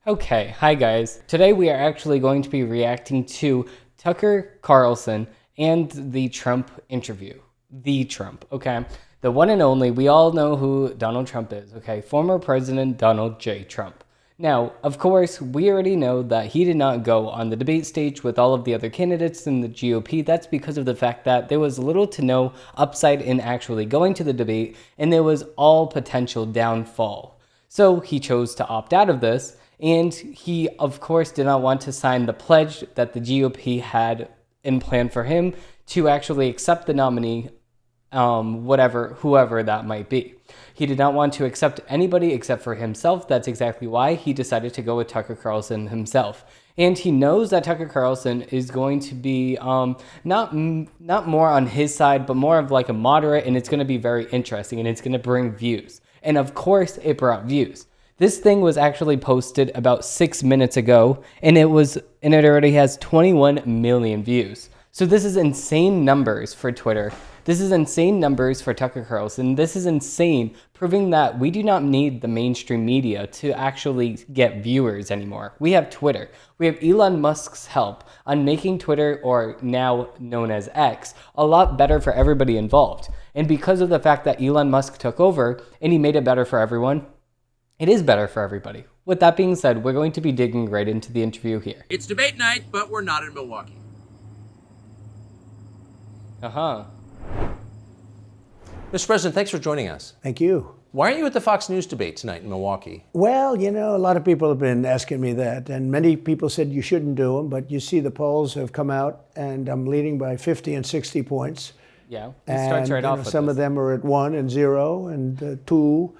Okay, hi guys. Today we are actually going to be reacting to Tucker Carlson and the Trump interview. The Trump, okay? The one and only, we all know who Donald Trump is, okay? Former President Donald J. Trump. Now, of course, we already know that he did not go on the debate stage with all of the other candidates in the GOP. That's because of the fact that there was little to no upside in actually going to the debate, and there was all potential downfall. So he chose to opt out of this, and he, of course, did not want to sign the pledge that the GOP had in plan for him to actually accept the nominee, whoever that might be. He did not want to accept anybody except for himself. That's exactly why he decided to go with Tucker Carlson himself. And he knows that Tucker Carlson is going to be not more on his side, but more of like a moderate, and it's going to be very interesting, and it's going to bring views. And of course, it brought views. This thing was actually posted about 6 minutes ago, and it already has 21 million views. So this is insane numbers for Twitter. This is insane numbers for Tucker Carlson. This is insane, proving that we do not need the mainstream media to actually get viewers anymore. We have Twitter. We have Elon Musk's help on making Twitter, or now known as X, a lot better for everybody involved. And because of the fact that Elon Musk took over and he made it better for everyone, it is better for everybody. With that being said, we're going to be digging right into the interview here. It's debate night, but we're not in Milwaukee. Mr. President, thanks for joining us. Thank you. Why aren't you at the Fox News debate tonight in Milwaukee? Well, you know, a lot of people have been asking me that, and many people said you shouldn't do them, but you see the polls have come out, and I'm leading by 50 and 60 points. Yeah, it starts right off with some this. of them are at 1 and 0 and 2,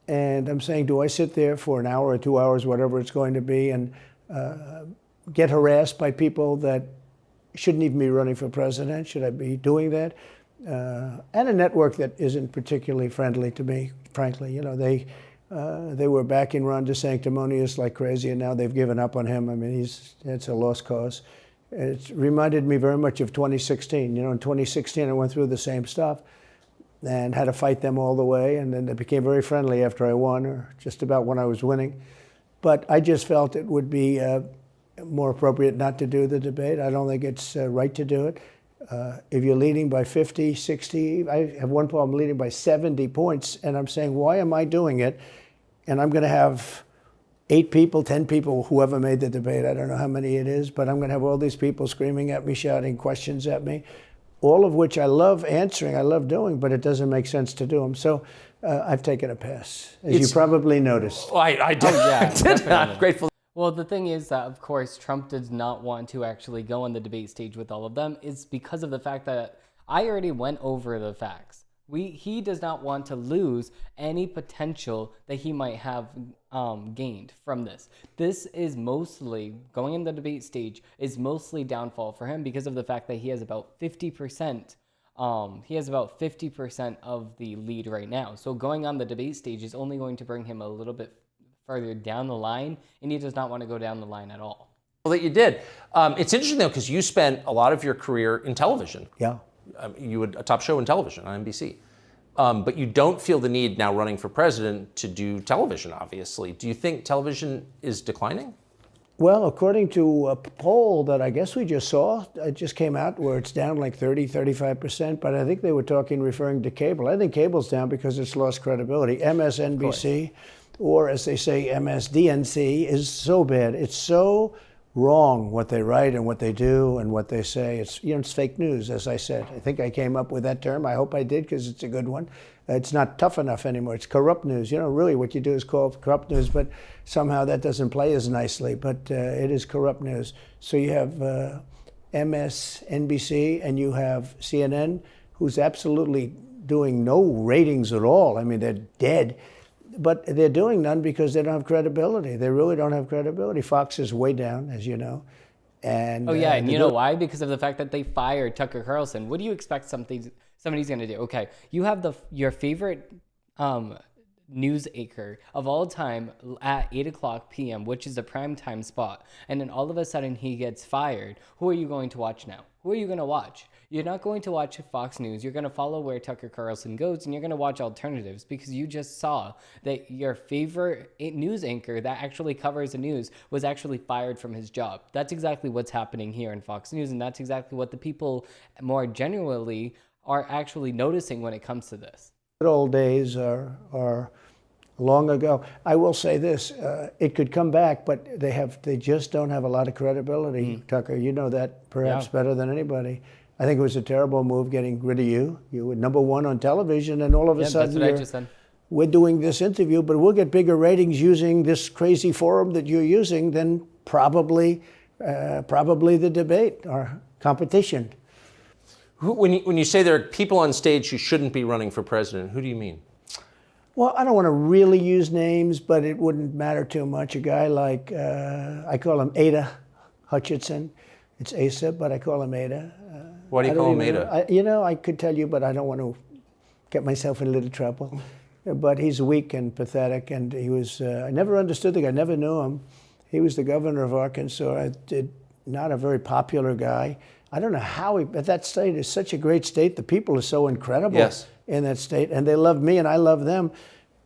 and I'm saying, do I sit there for an hour or 2 hours, whatever it's going to be, and get harassed by people that shouldn't even be running for president? Should I be doing that? And a network that isn't particularly friendly to me, frankly. You know, they were backing Ron DeSanctimonious like crazy, and now they've given up on him. I mean, it's a lost cause. It reminded me very much of 2016. You know, in 2016, I went through the same stuff and had to fight them all the way, and then they became very friendly after I won, or just about when I was winning. But I just felt it would be more appropriate not to do the debate. I don't think it's right to do it. If you're leading by 50, 60, I have one problem leading by 70 points, and I'm saying, why am I doing it? And I'm going to have 8 people, 10 people, whoever made the debate, I don't know how many it is, but I'm going to have all these people screaming at me, shouting questions at me, all of which I love answering, I love doing, but it doesn't make sense to do them. So I've taken a pass, as you probably noticed. Well, I did. Oh, yeah, I did. I'm grateful. Well, the thing is that, of course, Trump does not want to actually go on the debate stage with all of them. It's because of the fact that I already went over the facts. He does not want to lose any potential that he might have gained from this. This is mostly, going in the debate stage, is mostly downfall for him because of the fact that he has about 50%. He has about 50% of the lead right now. So going on the debate stage is only going to bring him a little bit further down the line, and he does not want to go down the line at all. Well, that you did. It's interesting, though, because you spent a lot of your career in television. Yeah. You had a top show in television on NBC. But you don't feel the need now running for president to do television, obviously. Do you think television is declining? Well, according to a poll that I guess we just saw, it just came out where it's down like 30, 35%, but I think they were referring to cable. I think cable's down because it's lost credibility. MSNBC, or as they say, MSDNC, is so bad. It's so wrong what they write and what they do and what they say. It's, you know, it's fake news, as I said. I think I came up with that term. I hope I did, because it's a good one. It's not tough enough anymore. It's corrupt news. You know, really what you do is call it corrupt news, but somehow that doesn't play as nicely. But it is corrupt news. So you have MSNBC and you have CNN, who's absolutely doing no ratings at all. I mean, they're dead. But they're doing none because they don't have credibility. They really don't have credibility. Fox is way down, as you know. And and you know why? Because of the fact that they fired Tucker Carlson. What do you expect somebody's going to do? Okay, you have your favorite news anchor of all time at 8:00 p.m., which is a prime time spot, and then all of a sudden he gets fired. Who are you going to watch now? Who are you going to watch? You're not going to watch Fox News. You're going to follow where Tucker Carlson goes, and you're going to watch alternatives because you just saw that your favorite news anchor that actually covers the news was actually fired from his job. That's exactly what's happening here in Fox News, and that's exactly what the people more generally are actually noticing when it comes to this. Good old days are long ago. I will say this, it could come back, but they just don't have a lot of credibility, Tucker. You know that perhaps better than anybody. I think it was a terrible move getting rid of you. You were number one on television, and all of a sudden that's what I just said. We're doing this interview, but we'll get bigger ratings using this crazy forum that you're using than probably the debate or competition. When you say there are people on stage who shouldn't be running for president, who do you mean? Well, I don't want to really use names, but it wouldn't matter too much. A guy like, I call him Ada Hutchinson. It's Asa, but I call him Ada. Why do you call him Ada? I could tell you, but I don't want to get myself in a little trouble. But he's weak and pathetic, and he was, I never understood the guy, never knew him. He was the governor of Arkansas, not a very popular guy. I don't know how but that state is such a great state. The people are so incredible in that state, and they love me and I love them.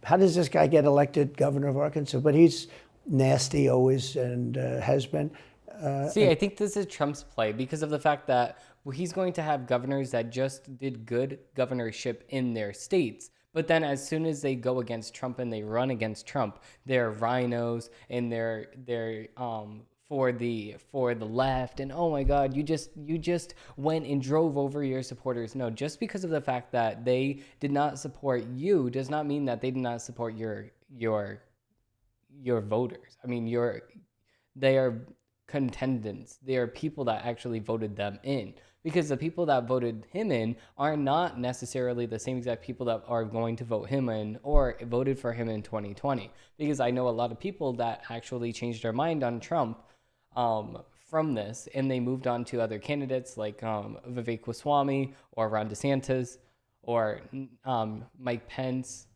How does this guy get elected governor of Arkansas? But he's nasty always and has been. I think this is Trump's play because of the fact that he's going to have governors that just did good governorship in their states. But then as soon as they go against Trump and they run against Trump, they're rhinos and they're for the left, and oh my God, you just went and drove over your supporters. No, just because of the fact that they did not support you does not mean that they did not support your voters. I mean, they are contendants. They are people that actually voted them in, because the people that voted him in are not necessarily the same exact people that are going to vote him in or voted for him in 2020. Because I know a lot of people that actually changed their mind on Trump from this, and they moved on to other candidates like Vivek Ramaswamy or Ron DeSantis or Mike Pence.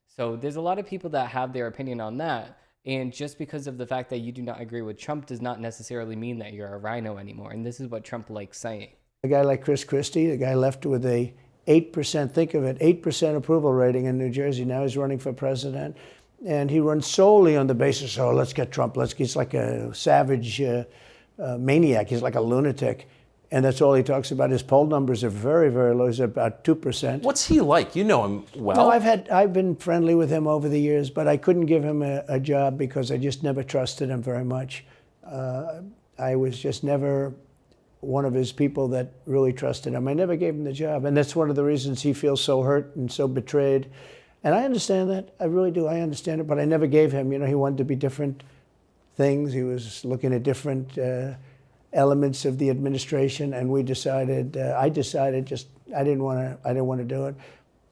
So there's a lot of people that have their opinion on that. And just because of the fact that you do not agree with Trump does not necessarily mean that you're a rhino anymore. And this is what Trump likes saying. A guy like Chris Christie, the guy left with a 8%, think of it, 8% approval rating in New Jersey. Now he's running for president. And he runs solely on the basis, oh, let's get Trump. He's like a savage maniac. He's like a lunatic. And that's all he talks about. His poll numbers are very, very low. He's about 2%. What's he like? You know him well. No, I've been friendly with him over the years, but I couldn't give him a job because I just never trusted him very much. I was just never one of his people that really trusted him. I never gave him the job. And that's one of the reasons he feels so hurt and so betrayed. And I understand that. I really do. I understand it. But I never gave him. He wanted to be different things. He was looking at different elements of the administration, and I decided I didn't want to do it.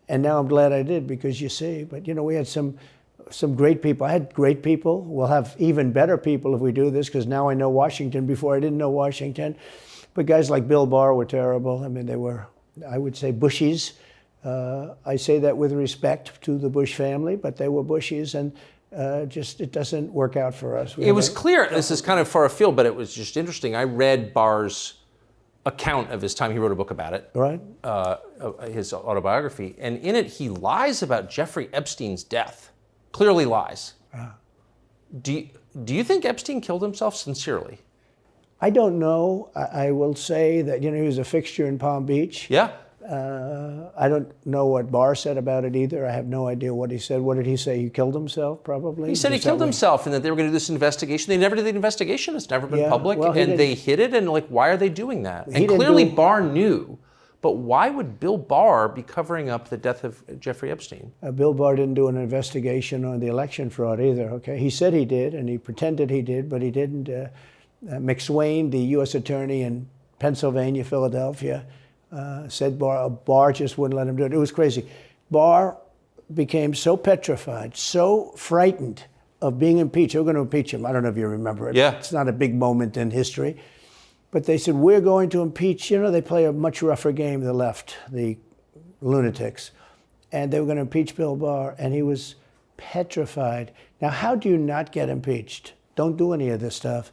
And now I'm glad I did, because you see, but we had some great people. I had great people. We'll have even better people if we do this, because now I know Washington. Before I didn't know Washington. But guys like Bill Barr were terrible. I mean, they were, I would say, Bushies. I say that with respect to the Bush family, but they were Bushies, and it doesn't work out for us. It was clear, this is kind of far afield, but it was just interesting. I read Barr's account of his time. He wrote a book about it, right? His autobiography. And in it, he lies about Jeffrey Epstein's death. Clearly lies. Do you think Epstein killed himself sincerely? I don't know. I will say that, he was a fixture in Palm Beach. Yeah. I don't know what Barr said about it either. I have no idea what he said. What did he say? He killed himself, probably? He said he killed himself and that they were going to do this investigation. They never did the investigation. It's never been public. Well, and they hid it. And why are they doing that? And clearly Barr knew. But why would Bill Barr be covering up the death of Jeffrey Epstein? Bill Barr didn't do an investigation on the election fraud either, okay? He said he did, and he pretended he did, but he didn't. McSwain, the U.S. attorney in Pennsylvania, Philadelphia, said Barr just wouldn't let him do it. It was crazy. Barr became so petrified, so frightened of being impeached. They were going to impeach him. I don't know if you remember it. Yeah. It's not a big moment in history. But they said, we're going to impeach. They play a much rougher game, the left, the lunatics. And they were going to impeach Bill Barr, and he was petrified. Now, how do you not get impeached? Don't do any of this stuff.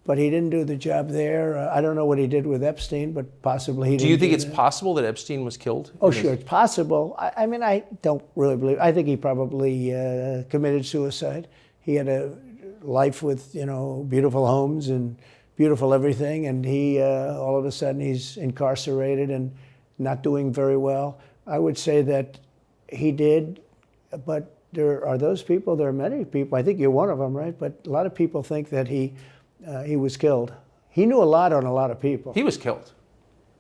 but he didn't do the job there. I don't know what he did with Epstein, but possibly he didn't. Do you think it's possible that Epstein was killed? Oh, sure, it's possible. I mean, I don't really believe. I think he probably committed suicide. He had a life with, beautiful homes and beautiful everything, and he all of a sudden he's incarcerated and not doing very well. I would say that he did, but there are those people. There are many people. I think you're one of them, right? But a lot of people think that he was killed. He knew a lot on a lot of people. He was killed.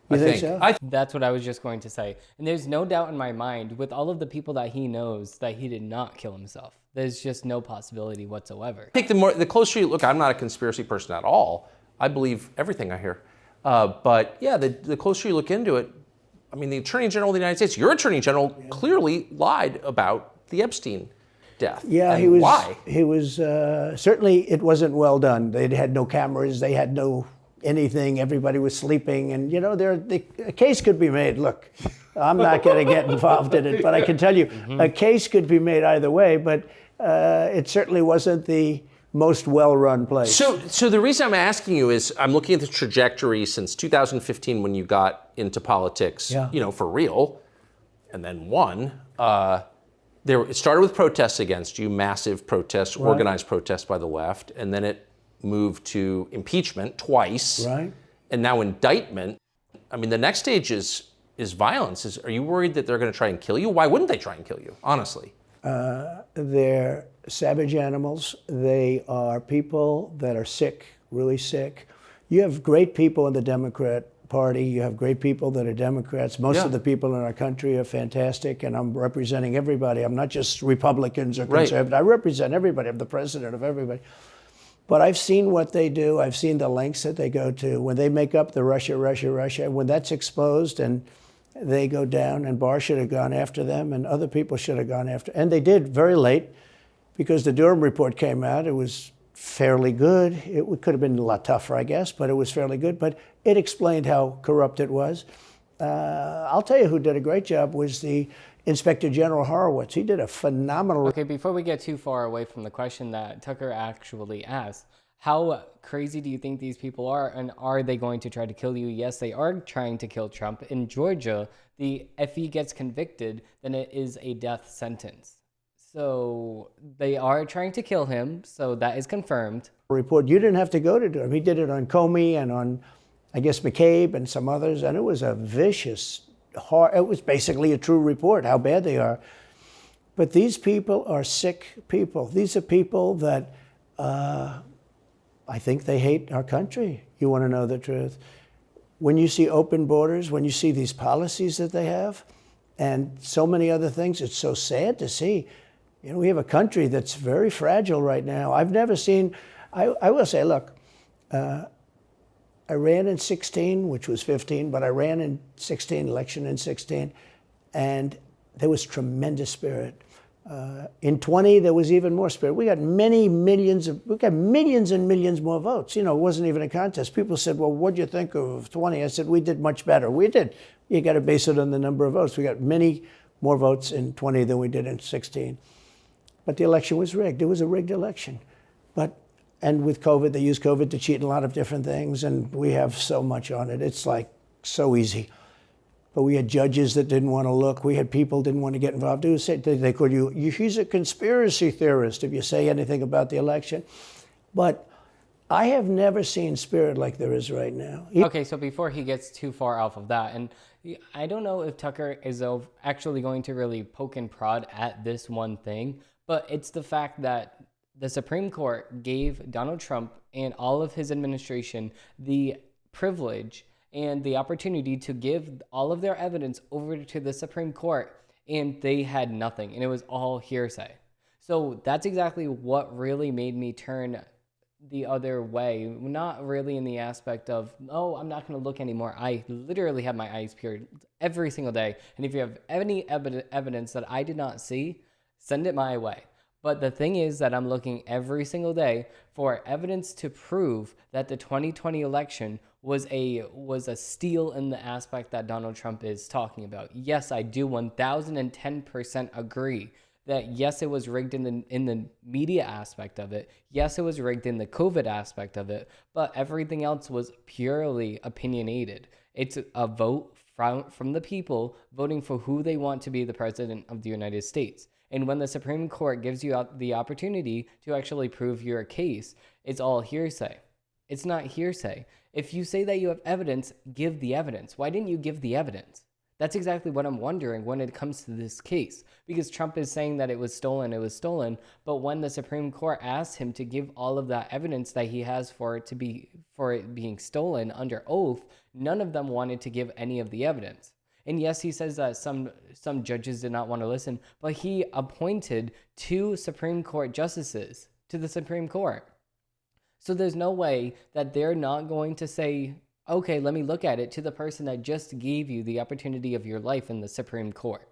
You think so? That's what I was just going to say. And there's no doubt in my mind, with all of the people that he knows, that he did not kill himself. There's just no possibility whatsoever. I think the closer you look, I'm not a conspiracy person at all. I believe everything I hear. But yeah, the closer you look into it, I mean, the Attorney General of the United States, your Attorney General, clearly lied about the Epstein death. Yeah, and he was. Why? He was certainly. It wasn't well done. They had no cameras. They had no anything. Everybody was sleeping, and a case could be made. Look, I'm not going to get involved in it, but I can tell you, a case could be made either way. But it certainly wasn't the most well-run place. So the reason I'm asking you is I'm looking at the trajectory since 2015 when you got into politics, for real, and then won. It started with protests against you, massive protests, right. Organized protests by the left, and then it moved to impeachment twice, right. And now indictment. I mean, the next stage is violence. Are you worried that they're going to try and kill you? Why wouldn't they try and kill you, honestly? They're savage animals. They are people that are sick, really sick. You have great people in the Democrat Party. You have great people that are Democrats. Most of the people in our country are fantastic, and I'm representing everybody. I'm not just Republicans or conservatives. Right. I represent everybody. I'm the president of everybody. But I've seen what they do. I've seen the lengths that they go to. When they make up the Russia, when that's exposed and they go down, and Barr should have gone after them, and other people should have gone after. And they did very late, because the Durham report came out. It was fairly good. It could have been a lot tougher, I guess, but it was fairly good. But it explained how corrupt it was. I'll tell you who did a great job was the Inspector General Horowitz. He did a phenomenal... Okay, before we get too far away from the question that Tucker actually asked, how crazy do you think these people are, and are they going to try to kill you? Yes, they are trying to kill Trump. In Georgia, if he gets convicted, then it is a death sentence. So they are trying to kill him, so that is confirmed. Report. You didn't have to go to Durham. He did it on Comey and on, I guess, McCabe and some others, and it was a vicious, it was basically a true report, how bad they are. But these people are sick people. These are people that I think they hate our country. You want to know the truth. When you see open borders, when you see these policies that they have, and so many other things, it's so sad to see. We have a country that's very fragile right now. I've never seen, I will say, look, I ran in 16, which was 15, but I ran in 16, election in 16, and there was tremendous spirit. In 20, there was even more spirit. We got millions and millions more votes. It wasn't even a contest. People said, well, what'd you think of 20? I said, we did much better. We did. You got to base it on the number of votes. We got many more votes in 20 than we did in 16. But the election was rigged. It was a rigged election. And with COVID, they used COVID to cheat in a lot of different things, and we have so much on it. It's like so easy. But we had judges that didn't want to look. We had people didn't want to get involved. They called you, he's a conspiracy theorist if you say anything about the election. But I have never seen spirit like there is right now. Okay, so before he gets too far off of that, and I don't know if Tucker is actually going to really poke and prod at this one thing, but it's the fact that the Supreme Court gave Donald Trump and all of his administration the privilege and the opportunity to give all of their evidence over to the Supreme Court, and they had nothing, and it was all hearsay. So that's exactly what really made me turn the other way. Not really in the aspect of, oh, I'm not going to look anymore. I literally have my eyes peeled every single day, and if you have any evidence that I did not see, send it my way. But the thing is that I'm looking every single day for evidence to prove that the 2020 election was a steal in the aspect that Donald Trump is talking about. Yes, I do 1010% agree that yes, it was rigged in the media aspect of it. Yes, it was rigged in the COVID aspect of it, but everything else was purely opinionated. It's a vote from the people voting for who they want to be the president of the United States. And when the Supreme Court gives you the opportunity to actually prove your case, it's all hearsay. It's not hearsay. If you say that you have evidence, give the evidence. Why didn't you give the evidence? That's exactly what I'm wondering when it comes to this case, because Trump is saying that it was stolen, but when the Supreme Court asked him to give all of that evidence that he has for it being stolen under oath, none of them wanted to give any of the evidence. And yes, he says that some judges did not want to listen, but he appointed 2 Supreme Court justices to the Supreme Court. So there's no way that they're not going to say, okay, let me look at it, to the person that just gave you the opportunity of your life in the Supreme Court.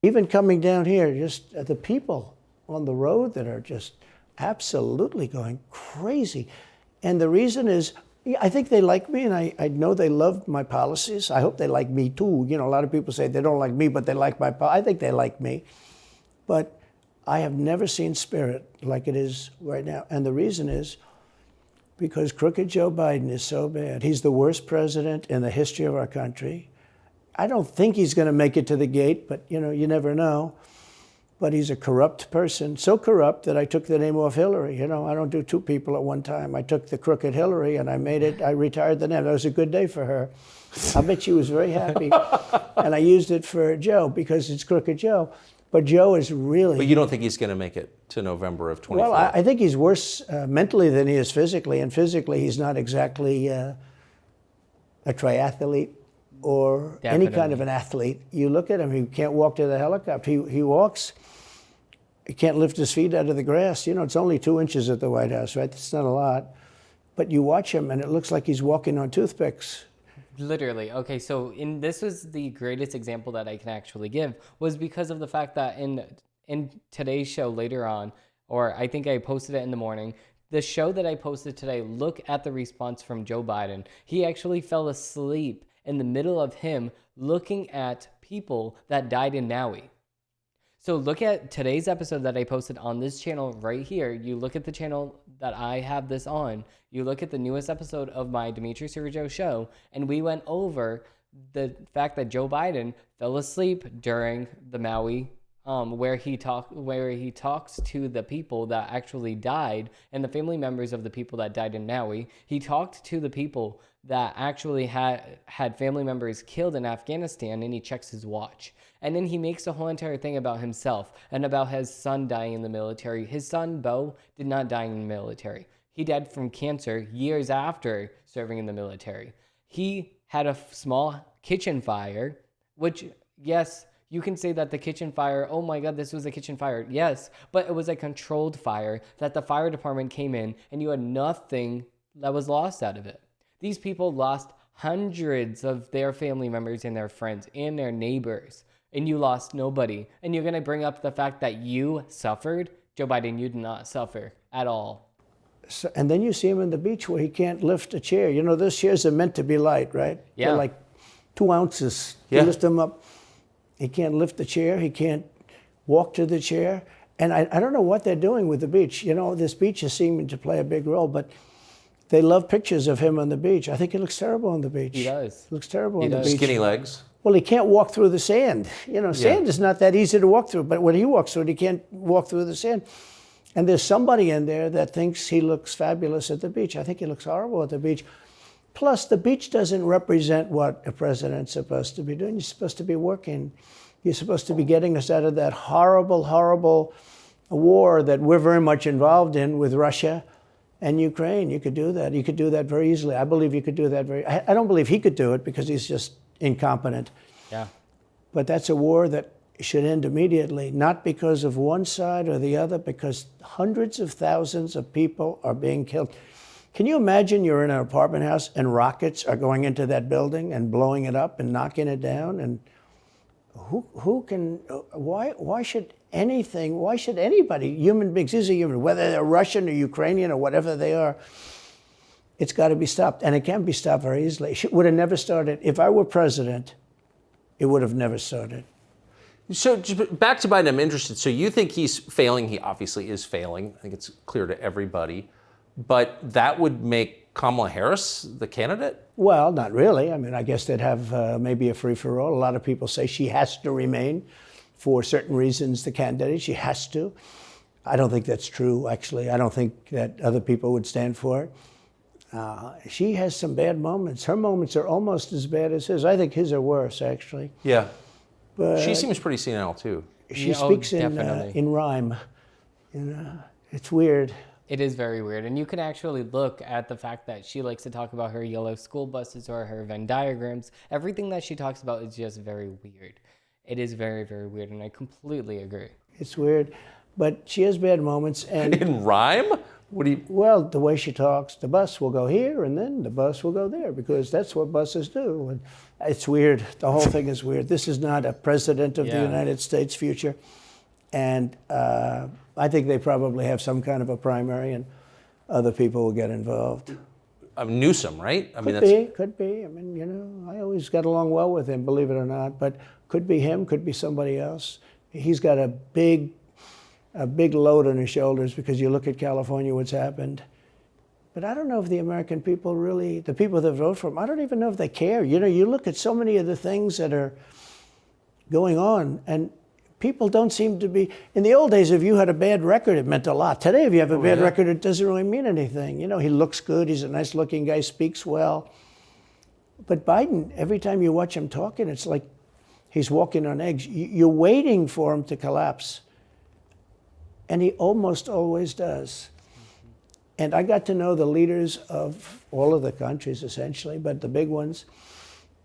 Even coming down here, just the people on the road that are just absolutely going crazy. And the reason is, I think they like me, and I know they love my policies. I hope they like me too. You know, a lot of people say they don't like me, but they like my policies. I think they like me. But I have never seen spirit like it is right now. And the reason is, because crooked Joe Biden is so bad. He's the worst president in the history of our country. I don't think he's going to make it to the gate, but you know, you never know. But he's a corrupt person, so corrupt that I took the name off Hillary. You know, I don't do 2 people at one time. I took the crooked Hillary and I retired the name. That was a good day for her. I bet she was very happy. And I used it for Joe because it's crooked Joe. But Joe is really... But you don't think he's going to make it to November of 24? Well, I think he's worse mentally than he is physically. And physically, he's not exactly a triathlete or any kind of an athlete. You look at him, he can't walk to the helicopter. He walks, he can't lift his feet out of the grass. You know, it's only 2 inches at the White House, right? It's not a lot. But you watch him, and it looks like he's walking on toothpicks. Literally. Okay, so this was the greatest example that I can actually give, was because of the fact that in today's show later on, or I think I posted it in the morning, the show that I posted today, look at the response from Joe Biden. He actually fell asleep in the middle of him looking at people that died in Maui. So look at today's episode that I posted on this channel right here. You look at the channel that I have this on. You look at the newest episode of my Dimitri Sergio show, and we went over the fact that Joe Biden fell asleep during the Maui, where he talks to the people that actually died and the family members of the people that died in Maui. He talked to the people that actually had family members killed in Afghanistan, and he checks his watch. And then he makes a whole entire thing about himself and about his son dying in the military. His son, Beau, did not die in the military. He died from cancer years after serving in the military. He had a small kitchen fire, which, yes, you can say that the kitchen fire, oh my God, this was a kitchen fire. Yes, but it was a controlled fire that the fire department came in, and you had nothing that was lost out of it. These people lost hundreds of their family members and their friends and their neighbors, and you lost nobody. And you're going to bring up the fact that you suffered? Joe Biden, you did not suffer at all. So, and then you see him on the beach where he can't lift a chair. You know, those chairs are meant to be light, right? Yeah. They're like 2 ounces. Yeah. You lift them up. He can't lift the chair. He can't walk to the chair. And I don't know what they're doing with the beach. You know, this beach is seeming to play a big role, but they love pictures of him on the beach. I think he looks terrible on the beach. He does. He looks terrible on the beach. Skinny legs. Well, he can't walk through the sand. You know, sand is not that easy to walk through, but when he walks through it, he can't walk through the sand. And there's somebody in there that thinks he looks fabulous at the beach. I think he looks horrible at the beach. Plus, the beach doesn't represent what a president's supposed to be doing. You're supposed to be working. You're supposed to be getting us out of that horrible, horrible war that we're very much involved in with Russia and Ukraine. You could do that. You could do that very easily. I believe you could do that I don't believe he could do it because he's just incompetent. Yeah. But that's a war that should end immediately, not because of one side or the other, because hundreds of thousands of people are being killed. Can you imagine you're in an apartment house and rockets are going into that building and blowing it up and knocking it down? And why should anybody, human beings, these are human, whether they're Russian or Ukrainian or whatever they are, it's got to be stopped. And it can be stopped very easily. It would have never started. If I were president, it would have never started. So back to Biden, I'm interested. So you think he's failing? He obviously is failing. I think it's clear to everybody. But that would make Kamala Harris the candidate? Well, not really. I mean, I guess they'd have maybe a free-for-all. A lot of people say she has to remain for certain reasons the candidate. She has to. I don't think that's true, actually. I don't think that other people would stand for it. She has some bad moments. Her moments are almost as bad as his. I think his are worse, actually. Yeah. But she seems pretty senile, too. She speaks in rhyme. It's weird. It is very weird. And you can actually look at the fact that she likes to talk about her yellow school buses or her Venn diagrams. Everything that she talks about is just very weird. It is very, very weird, and I completely agree. It's weird, but she has bad moments. And in rhyme? What do you... Well, the way she talks, the bus will go here, and then the bus will go there, because that's what buses do. And it's weird. The whole thing is weird. This is not a president of the United States future. And I think they probably have some kind of a primary, and other people will get involved. Newsom, right? I mean, could be. I mean, I always got along well with him, believe it or not. But could be him, could be somebody else. He's got a big load on his shoulders, because you look at California, what's happened. But I don't know if the American people really, the people that vote for him, I don't even know if they care. You look at so many of the things that are going on, and people don't seem to be. In the old days, if you had a bad record, it meant a lot. Today, if you have a bad record, it doesn't really mean anything. He looks good. He's a nice-looking guy, speaks well. But Biden, every time you watch him talking, it's like he's walking on eggs. You're waiting for him to collapse. And he almost always does. And I got to know the leaders of all of the countries, essentially, but the big ones.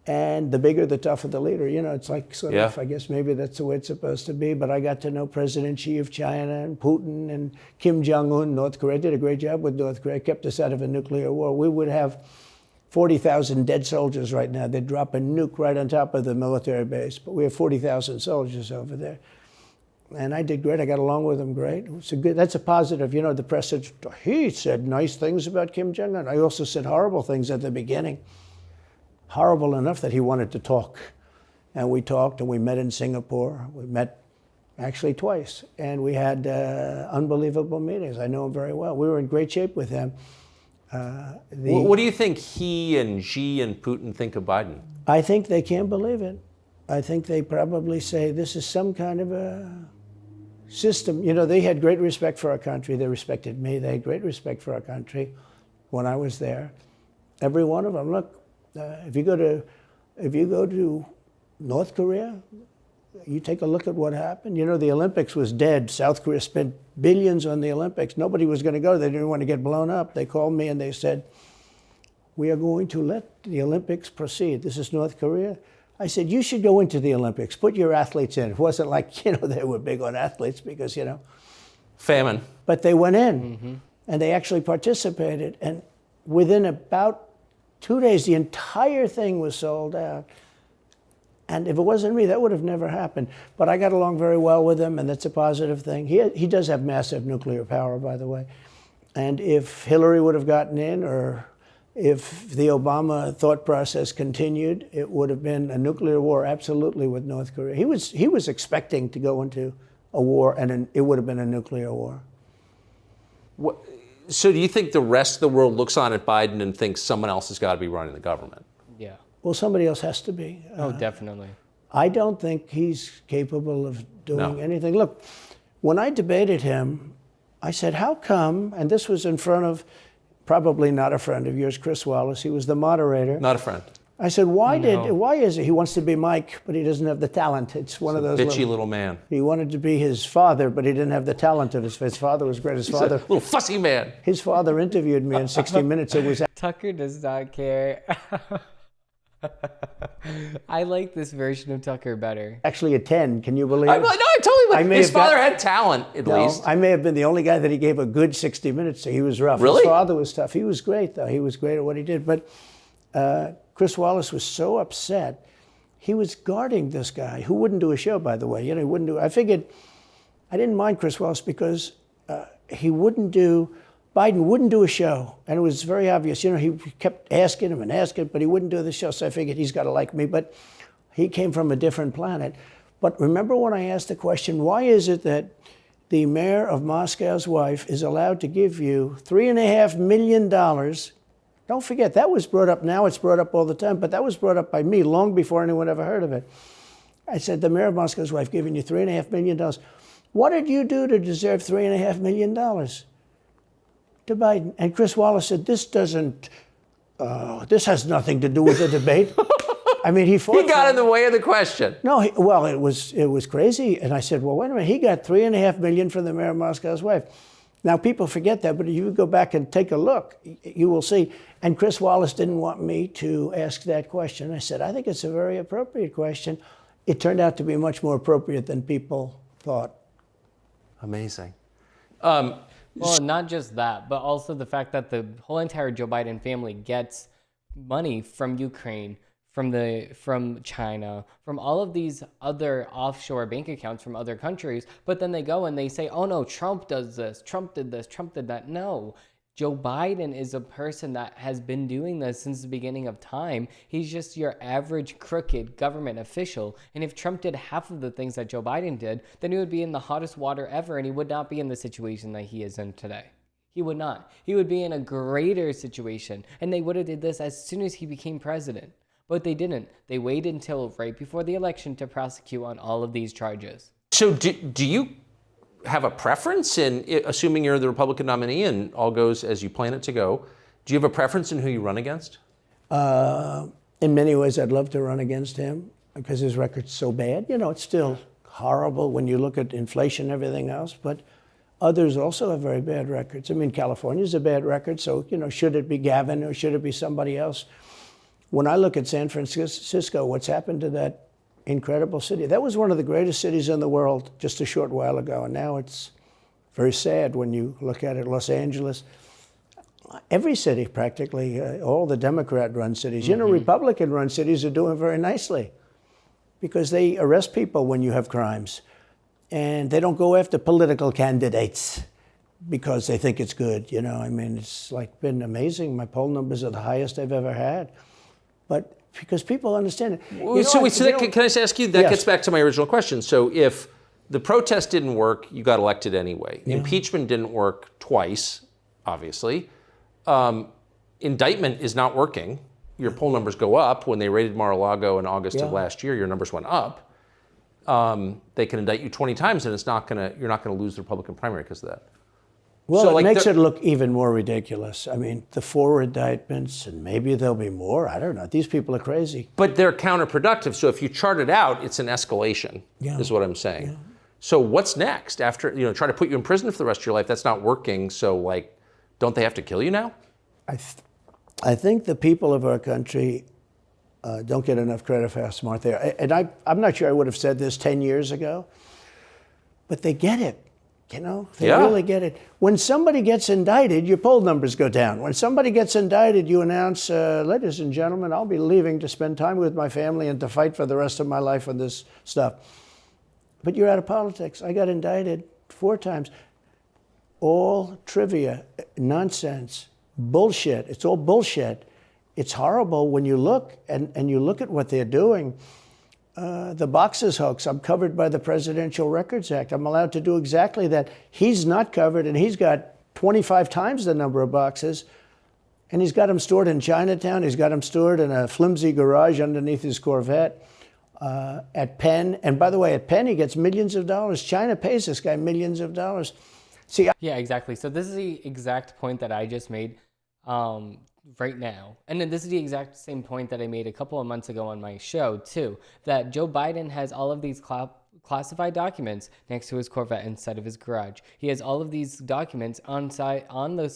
And the bigger, the tougher the leader. It's like sort of, I guess maybe that's the way it's supposed to be. But I got to know President Xi of China and Putin and Kim Jong-un, North Korea. Did a great job with North Korea, kept us out of a nuclear war. We would have 40,000 dead soldiers right now. They'd drop a nuke right on top of the military base. But we have 40,000 soldiers over there. And I did great. I got along with him great. That's a positive. The press said, he said nice things about Kim Jong-un. I also said horrible things at the beginning. Horrible enough that he wanted to talk. And we talked, and we met in Singapore. We met actually twice. And we had unbelievable meetings. I know him very well. We were in great shape with him. What do you think he and Xi and Putin think of Biden? I think they can't believe it. I think they probably say this is some kind of a system. They had great respect for our country. They respected me. They had great respect for our country when I was there. Every one of them. Look, if you go to North Korea, you take a look at what happened. The Olympics was dead. South Korea spent billions on the Olympics. Nobody was going to go. They didn't want to get blown up. They called me and they said, we are going to let the Olympics proceed. This is North Korea. I said, you should go into the Olympics. Put your athletes in. It wasn't like, they were big on athletes because, famine. But they went in, and they actually participated. And within about 2 days, the entire thing was sold out. And if it wasn't me, that would have never happened. But I got along very well with him, and that's a positive thing. He does have massive nuclear power, by the way. And if Hillary would have gotten in, or if the Obama thought process continued, it would have been a nuclear war, absolutely, with North Korea. He was expecting to go into a war, and it would have been a nuclear war. So do you think the rest of the world looks on at Biden and thinks someone else has got to be running the government? Yeah. Well, somebody else has to be. Oh, definitely. I don't think he's capable of doing anything. Look, when I debated him, I said, how come, and this was in front of probably not a friend of yours, Chris Wallace. He was the moderator. Not a friend. I said, why is it? He wants to be Mike, but he doesn't have the talent. It's one of those bitchy little man. He wanted to be his father, but he didn't have the talent of his father was great. He's a little fussy man. His father interviewed me in 60 Minutes. It was Tucker does not care. I like this version of Tucker better. Actually a 10, can you believe it? No, I totally like his father had talent, at least. I may have been the only guy that he gave a good 60 Minutes to. He was rough. Really? His father was tough. He was great, though. He was great at what he did. But Chris Wallace was so upset. He was guarding this guy, who wouldn't do a show, by the way. He wouldn't do. I figured, I didn't mind Chris Wallace because Biden wouldn't do a show, and it was very obvious. He kept asking him and asking, but he wouldn't do the show. So I figured he's got to like me. But he came from a different planet. But remember when I asked the question, why is it that the mayor of Moscow's wife is allowed to give you $3.5 million? Don't forget, that was brought up. Now it's brought up all the time, but that was brought up by me long before anyone ever heard of it. I said, the mayor of Moscow's wife giving you $3.5 million. What did you do to deserve $3.5 million? To Biden. And Chris Wallace said, this has nothing to do with the debate. I mean, he got in the way of the question. No, well, it was crazy. And I said, well, wait a minute. He got $3.5 million from the mayor of Moscow's wife. Now, people forget that, but if you go back and take a look, you will see. And Chris Wallace didn't want me to ask that question. I said, I think it's a very appropriate question. It turned out to be much more appropriate than people thought. Amazing. Well, not just that, but also the fact that the whole entire Joe Biden family gets money from Ukraine, from China, from all of these other offshore bank accounts from other countries, but then they go and they say, oh no, Trump does this, Trump did this, Trump did that. No, Joe Biden is a person that has been doing this since the beginning of time. He's just your average crooked government official. And if Trump did half of the things that Joe Biden did, then he would be in the hottest water ever, and he would not be in the situation that he is in today. He would not. He would be in a greater situation, and they would have did this as soon as he became president. But they didn't. They waited until right before the election to prosecute on all of these charges. So do you have a preference in, assuming you're the Republican nominee and all goes as you plan it to go, do you have a preference in who you run against? In many ways, I'd love to run against him because his record's so bad. You know, it's still horrible when you look at inflation and everything else, but others also have very bad records. I mean, California's a bad record, so, you know, should it be Gavin or should it be somebody else? When I look at San Francisco, what's happened to that incredible city? That was one of the greatest cities in the world just a short while ago, and now it's very sad when you look at it. Los Angeles, every city practically, all the Democrat-run cities. You know, Republican-run cities are doing very nicely because they arrest people when you have crimes, and they don't go after political candidates because they think it's good. You know, I mean, it's like been amazing. My poll numbers are the highest I've ever had. But because people understand it. Can I just ask you, that gets back to my original question. So if the protest didn't work, you got elected anyway. Yeah. Impeachment didn't work twice, obviously. Indictment is not working. Your poll numbers go up. When they raided Mar-a-Lago in August of last year, your numbers went up. They can indict you 20 times and you're not gonna lose the Republican primary because of that. Well, so it makes it look even more ridiculous. I mean, the 4 indictments, and maybe there'll be more. I don't know. These people are crazy. But they're counterproductive. So if you chart it out, it's an escalation, is what I'm saying. Yeah. So what's next? After, try to put you in prison for the rest of your life, that's not working. So, don't they have to kill you now? I think the people of our country don't get enough credit for how smart they are. And I'm not sure I would have said this 10 years ago, but they get it. You know, they really get it. When somebody gets indicted, your poll numbers go down. When somebody gets indicted, you announce, ladies and gentlemen, I'll be leaving to spend time with my family and to fight for the rest of my life on this stuff. But you're out of politics. I got indicted 4 times. All trivia, nonsense, bullshit. It's all bullshit. It's horrible when you look and you look at what they're doing. The boxes hoax, I'm covered by the Presidential Records Act. I'm allowed to do exactly that. He's not covered, and he's got 25 times the number of boxes, and he's got them stored in Chinatown. He's got them stored in a flimsy garage underneath his Corvette at Penn. And by the way, at Penn, he gets millions of dollars. China pays this guy millions of dollars. See, yeah, exactly. So this is the exact point that I just made right now. And then this is the exact same point that I made a couple of months ago on my show too, that Joe Biden has all of these classified documents next to his Corvette inside of his garage. He has all of these documents on the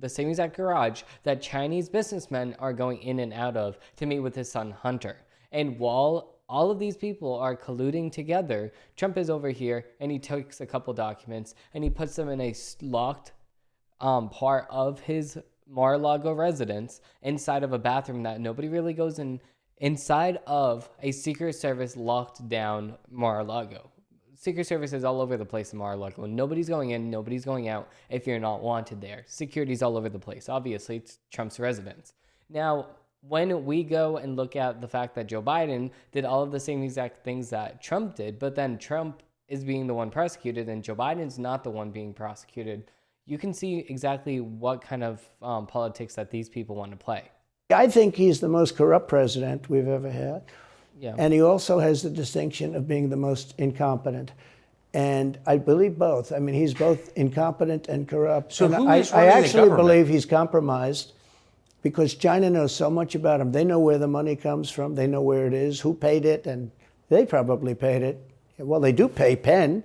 same exact garage that Chinese businessmen are going in and out of to meet with his son Hunter. And while all of these people are colluding together, Trump is over here and he takes a couple documents and he puts them in a locked part of his Mar-a-Lago residence inside of a bathroom that nobody really goes in, inside of a Secret Service locked down Mar-a-Lago. Secret Service is all over the place in Mar-a-Lago. Nobody's going in, nobody's going out if you're not wanted there. Security's all over the place. Obviously, it's Trump's residence. Now, when we go and look at the fact that Joe Biden did all of the same exact things that Trump did, but then Trump is being the one prosecuted and Joe Biden's not the one being prosecuted, you can see exactly what kind of politics that these people want to play. I think he's the most corrupt president we've ever had. Yeah. And he also has the distinction of being the most incompetent. And I believe both. I mean, he's both incompetent and corrupt. So and who I is running the actually government? believe he's compromised because China knows so much about him. They know where the money comes from. They know where it is, who paid it, and they probably paid it. Well, they do pay Penn,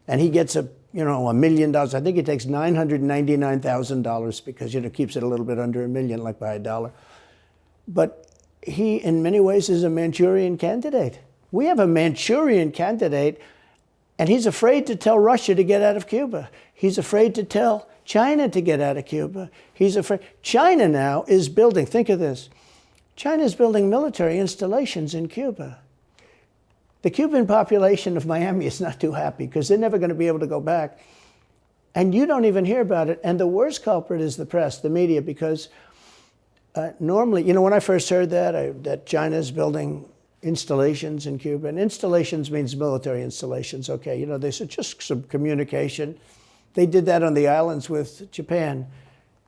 and he gets $1 million. I think he takes $999,000 because keeps it a little bit under $1 million, like by $1. But he, in many ways, is a Manchurian candidate. We have a Manchurian candidate, and he's afraid to tell Russia to get out of Cuba. He's afraid to tell China to get out of Cuba. He's afraid. China now is building, think of this, China is building military installations in Cuba. The Cuban population of Miami is not too happy because they're never going to be able to go back. And you don't even hear about it. And the worst culprit is the press, the media, because normally, when I first heard that China is building installations in Cuba, and installations means military installations, okay, they said just some communication. They did that on the islands with Japan.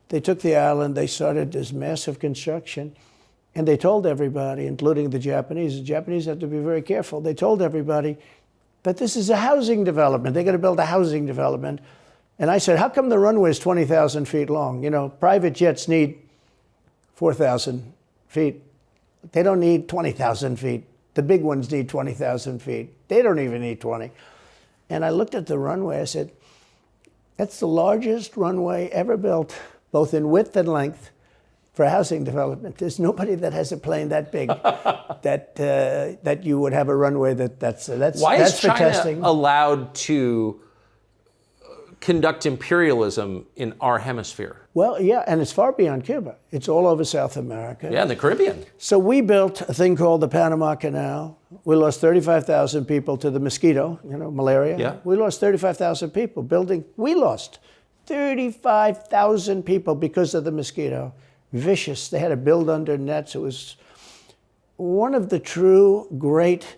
They took the island, they started this massive construction, and they told everybody, including the Japanese have to be very careful. They told everybody that this is a housing development. They're going to build a housing development. And I said, how come the runway is 20,000 feet long? Private jets need 4,000 feet. They don't need 20,000 feet. The big ones need 20,000 feet. They don't even need 20. And I looked at the runway. I said, that's the largest runway ever built, both in width and length, for housing development. There's nobody that has a plane that big that you would have a runway that's Why that's is for China testing. allowed to conduct imperialism in our hemisphere? Well, yeah, and it's far beyond Cuba. It's all over South America. Yeah, in the Caribbean. So we built a thing called the Panama Canal. We lost 35,000 people to the mosquito, malaria. Yeah. We lost 35,000 people building. We lost 35,000 people because of the mosquito. Vicious. They had to build under nets. It was one of the true great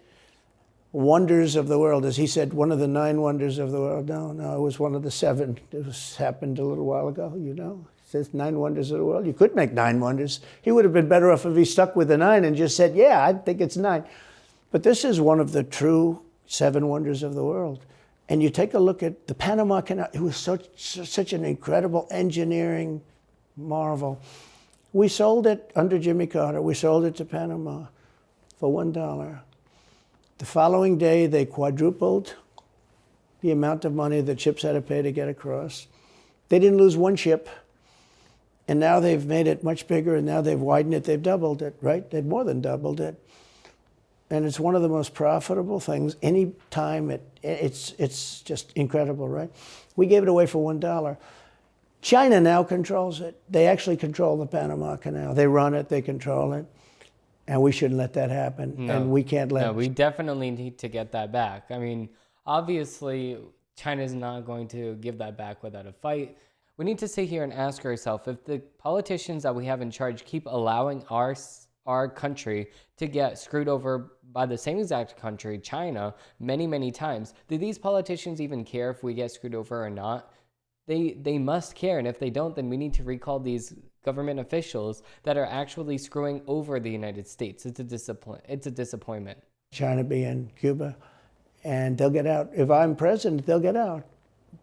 wonders of the world. As he said, one of the 9 wonders of the world. No, it was one of the 7. It happened a little while ago, It says 9 wonders of the world. You could make 9 wonders. He would have been better off if he stuck with the 9 and just said, yeah, I think it's 9. But this is one of the true 7 wonders of the world. And you take a look at the Panama Canal. It was such an incredible engineering marvel. We sold it under Jimmy Carter. We sold it to Panama for $1. The following day, they quadrupled the amount of money that ships had to pay to get across. They didn't lose one ship. And now they've made it much bigger, and now they've widened it. They've doubled it, right? They've more than doubled it. And it's one of the most profitable things. Any time it's just incredible, right? We gave it away for $1. China now controls it. They actually control the Panama Canal. They run it, they control it. And we shouldn't let that happen. No. And we can't let No, we definitely need to get that back. I mean, obviously, China's not going to give that back without a fight. We need to sit here and ask ourselves, if the politicians that we have in charge keep allowing our country to get screwed over by the same exact country, China, many, many times, do these politicians even care if we get screwed over or not? They must care, and if they don't, then we need to recall these government officials that are actually screwing over the United States. It's a disappointment. China be in Cuba, and they'll get out. If I'm president, they'll get out.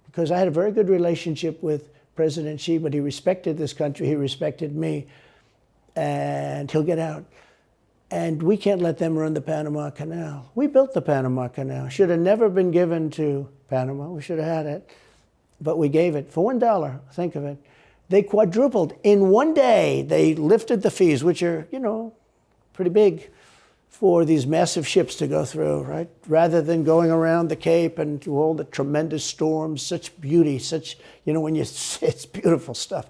Because I had a very good relationship with President Xi, but he respected this country, he respected me, and he'll get out. And we can't let them run the Panama Canal. We built the Panama Canal. Should have never been given to Panama. We should have had it. But we gave it for $1, think of it. They quadrupled. In one day, they lifted the fees, which are, pretty big, for these massive ships to go through, right? Rather than going around the Cape and through all the tremendous storms, such beauty, it's beautiful stuff.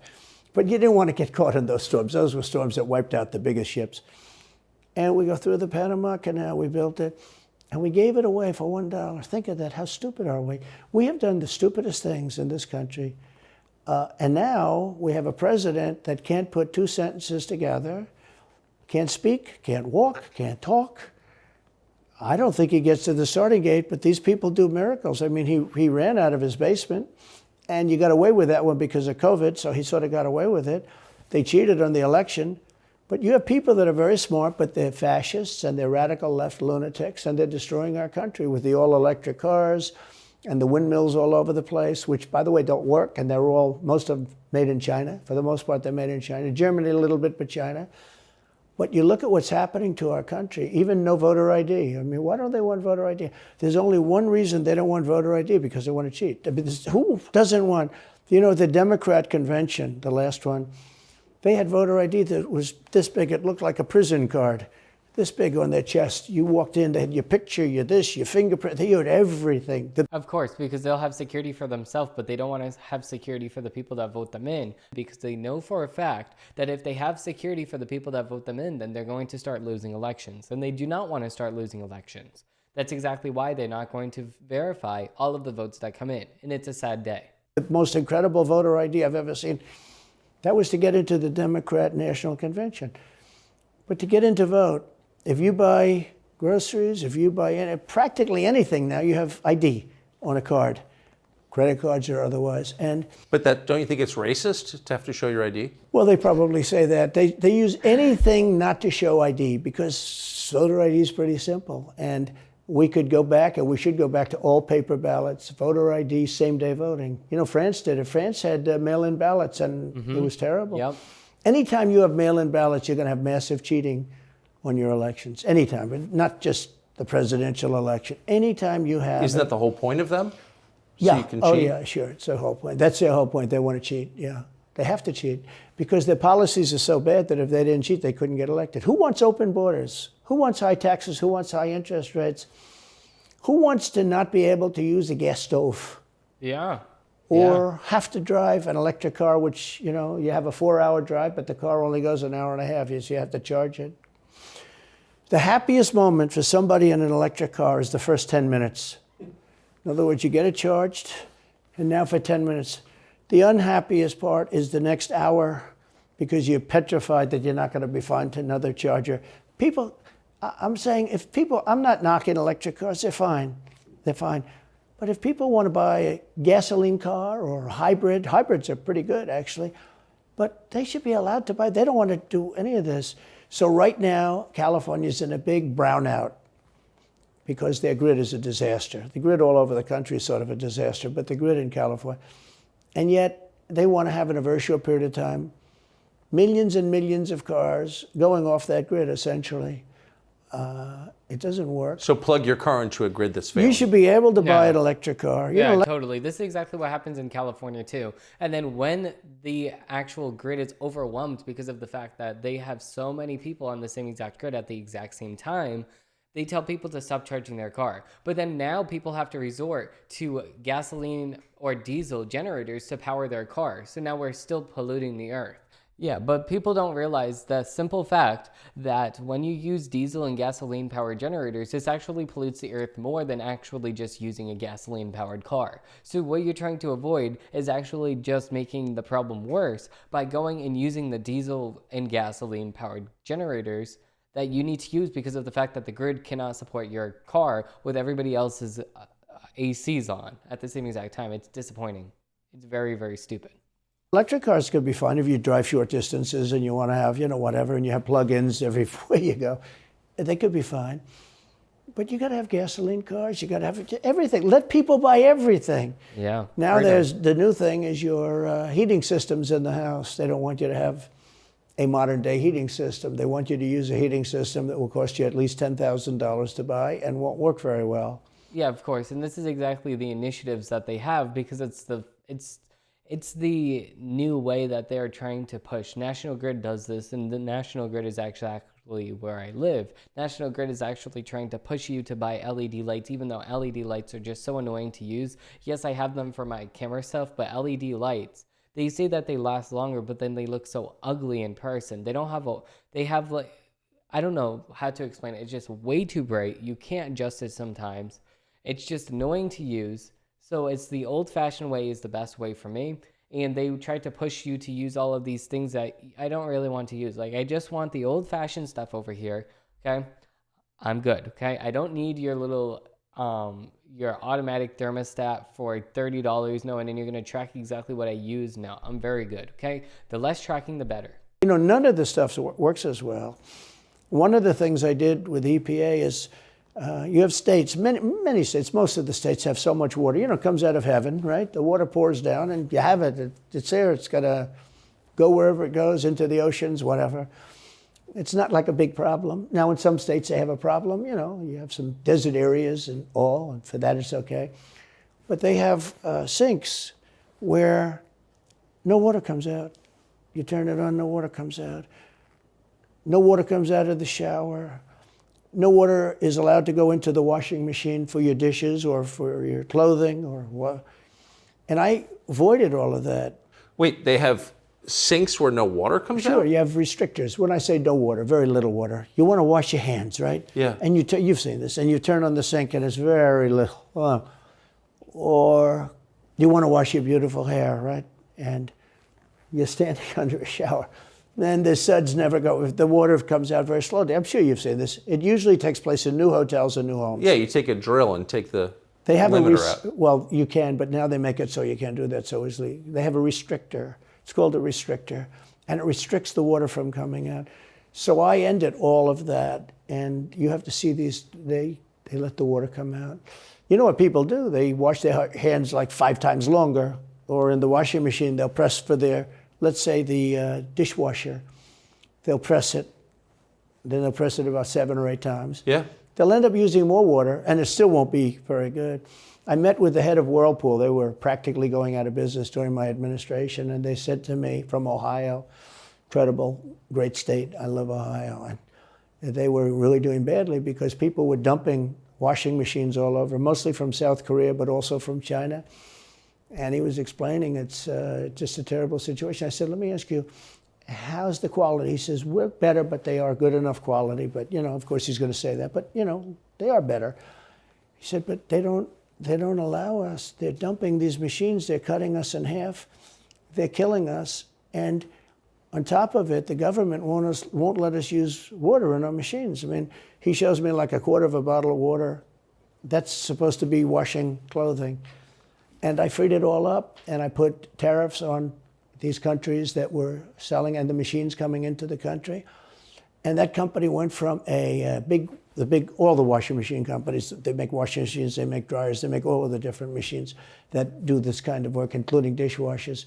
But you didn't want to get caught in those storms. Those were storms that wiped out the biggest ships. And we go through the Panama Canal, we built it. And we gave it away for $1. Think of that. How stupid are we? We have done the stupidest things in this country. And now we have a president that can't put 2 sentences together. Can't speak, can't walk, can't talk. I don't think he gets to the starting gate, but these people do miracles. I mean, he ran out of his basement, and you got away with that one because of COVID, so he sort of got away with it. They cheated on the election. But you have people that are very smart, but they're fascists and they're radical left lunatics, and they're destroying our country with the all-electric cars and the windmills all over the place, which, by the way, don't work, and they're all, most of them made in China. For the most part, they're made in China. Germany a little bit, but China. But you look at what's happening to our country, even no voter ID. I mean, why don't they want voter ID? There's only one reason they don't want voter ID, because they want to cheat. I mean, who doesn't want, the Democrat convention, the last one, they had voter ID that was this big. It looked like a prison card, this big on their chest. You walked in, they had your picture, your this, your fingerprint. They had everything. Of course, because they'll have security for themselves, but they don't want to have security for the people that vote them in, because they know for a fact that if they have security for the people that vote them in, then they're going to start losing elections. And they do not want to start losing elections. That's exactly why they're not going to verify all of the votes that come in. And it's a sad day. The most incredible voter ID I've ever seen. That was to get into the Democrat National Convention. But to get in to vote, if you buy groceries, if you buy practically anything now, you have ID on a card, credit cards or otherwise. But don't you think it's racist to have to show your ID? Well, they probably say that. They use anything not to show ID, because voter ID is pretty simple. And we could go back, and we should go back to all paper ballots, voter ID, same-day voting. France did it. France had mail-in ballots, and it was terrible. Yep. Anytime you have mail-in ballots, you're going to have massive cheating on your elections. Anytime, but not just the presidential election. Anytime you have... Isn't that the whole point of them? Yeah. So you can cheat? Oh, yeah, sure. It's their whole point. That's their whole point. They want to cheat, yeah. They have to cheat, because their policies are so bad that if they didn't cheat, they couldn't get elected. Who wants open borders? Who wants high taxes? Who wants high interest rates? Who wants to not be able to use a gas stove? Yeah. Or have to drive an electric car, which, you have a 4-hour drive, but the car only goes an hour and a half, so you have to charge it. The happiest moment for somebody in an electric car is the first 10 minutes. In other words, you get it charged, and now for 10 minutes. The unhappiest part is the next hour, because you're petrified that you're not going to be found to another charger. I'm saying, I'm not knocking electric cars, they're fine. But if people want to buy a gasoline car or a hybrid, hybrids are pretty good actually, but they should be allowed to buy, they don't want to do any of this. So right now, California's in a big brownout because their grid is a disaster. The grid all over the country is sort of a disaster, but the grid in California. And yet, they want to have in a very short period of time, millions and millions of cars going off that grid, essentially. It doesn't work. So plug your car into a grid that's failing. You should be able to buy an electric car. Totally. This is exactly what happens in California too. And then when the actual grid is overwhelmed because of the fact that they have so many people on the same exact grid at the exact same time, they tell people to stop charging their car. But then now people have to resort to gasoline or diesel generators to power their car. So now we're still polluting the earth. Yeah, but people don't realize the simple fact that when you use diesel and gasoline powered generators, this actually pollutes the earth more than actually just using a gasoline powered car. So what you're trying to avoid is actually just making the problem worse by going and using the diesel and gasoline powered generators that you need to use because of the fact that the grid cannot support your car with everybody else's ACs on at the same exact time. It's disappointing. It's very, very stupid. Electric cars could be fine if you drive short distances and you want to have, whatever, and you have plug-ins everywhere you go. They could be fine. But you got to have gasoline cars. You got to have everything. Let people buy everything. Yeah. Now the new thing is your heating systems in the house. They don't want you to have a modern-day heating system. They want you to use a heating system that will cost you at least $10,000 to buy and won't work very well. Yeah, of course. And this is exactly the initiatives that they have because it's the new way that they're trying to push. National Grid does this, and the National Grid is actually where I live. National Grid is actually trying to push you to buy LED lights, even though LED lights are just so annoying to use. Yes, I have them for my camera stuff, but LED lights, they say that they last longer, but then they look so ugly in person. They have like, I don't know how to explain it. It's just way too bright. You can't adjust it sometimes. It's just annoying to use. So it's the old-fashioned way is the best way for me. and they try to push you to use all of these things that I don't really want to use. Like, I just want the old-fashioned stuff over here, okay? I'm good, okay? I don't need your little your automatic thermostat for $30. No, and then you're going to track exactly what I use. No, I'm very good, okay? The less tracking, the better. You know, none of this stuff works as well. One of the things I did with EPA is you have states, many states, most of the states have so much water. You know, it comes out of heaven, right? The water pours down and you have it. It's there. It's got to go wherever it goes, into the oceans, whatever. It's not like a big problem. Now, in some states, they have a problem. You know, you have some desert areas and all, and for that, it's okay. But they have sinks where no water comes out. You turn it on, no water comes out. No water comes out of the shower. No water is allowed to go into the washing machine for your dishes or for your clothing or what. And I avoided all of that. Wait, they have sinks where no water comes out? Sure, you have restrictors. When I say no water, very little water. You want to wash your hands, right? Yeah. And you've seen this, and you turn on the sink and it's very little. Or you want to wash your beautiful hair, right? And you're standing under a shower. Then the suds never go. If the water comes out very slowly. I'm sure you've seen this. It usually takes place in new hotels and new homes. Yeah, you take a drill and take the they have limiter out. Well, you can, but now they make it so you can't do that so easily. They have a restrictor. It's called a restrictor, and it restricts the water from coming out. So I ended all of that, and you have to see these, they let the water come out. You know what people do? They wash their hands like 5 times longer, or in the washing machine, they'll press for their, let's say the dishwasher, they'll press it, then they'll press it about 7 or 8 times. Yeah. They'll end up using more water, and it still won't be very good. I met with the head of Whirlpool. They were practically going out of business during my administration, and they said to me, from Ohio, incredible, great state, I love Ohio, and they were really doing badly because people were dumping washing machines all over, mostly from South Korea, but also from China. And he was explaining it's just a terrible situation. I said, let me ask you, how's the quality? He says, we're better, but they are good enough quality. But, you know, of course he's going to say that, but, you know, they are better. He said, but they don't allow us. They're dumping these machines. They're cutting us in half. They're killing us. And on top of it, the government won't let us use water in our machines. I mean, he shows me like a quarter of a bottle of water. That's supposed to be washing clothing. And I freed it all up, and I put tariffs on these countries that were selling and the machines coming into the country. And that company went from all the washing machine companies, they make washing machines, they make dryers, they make all of the different machines that do this kind of work, including dishwashers.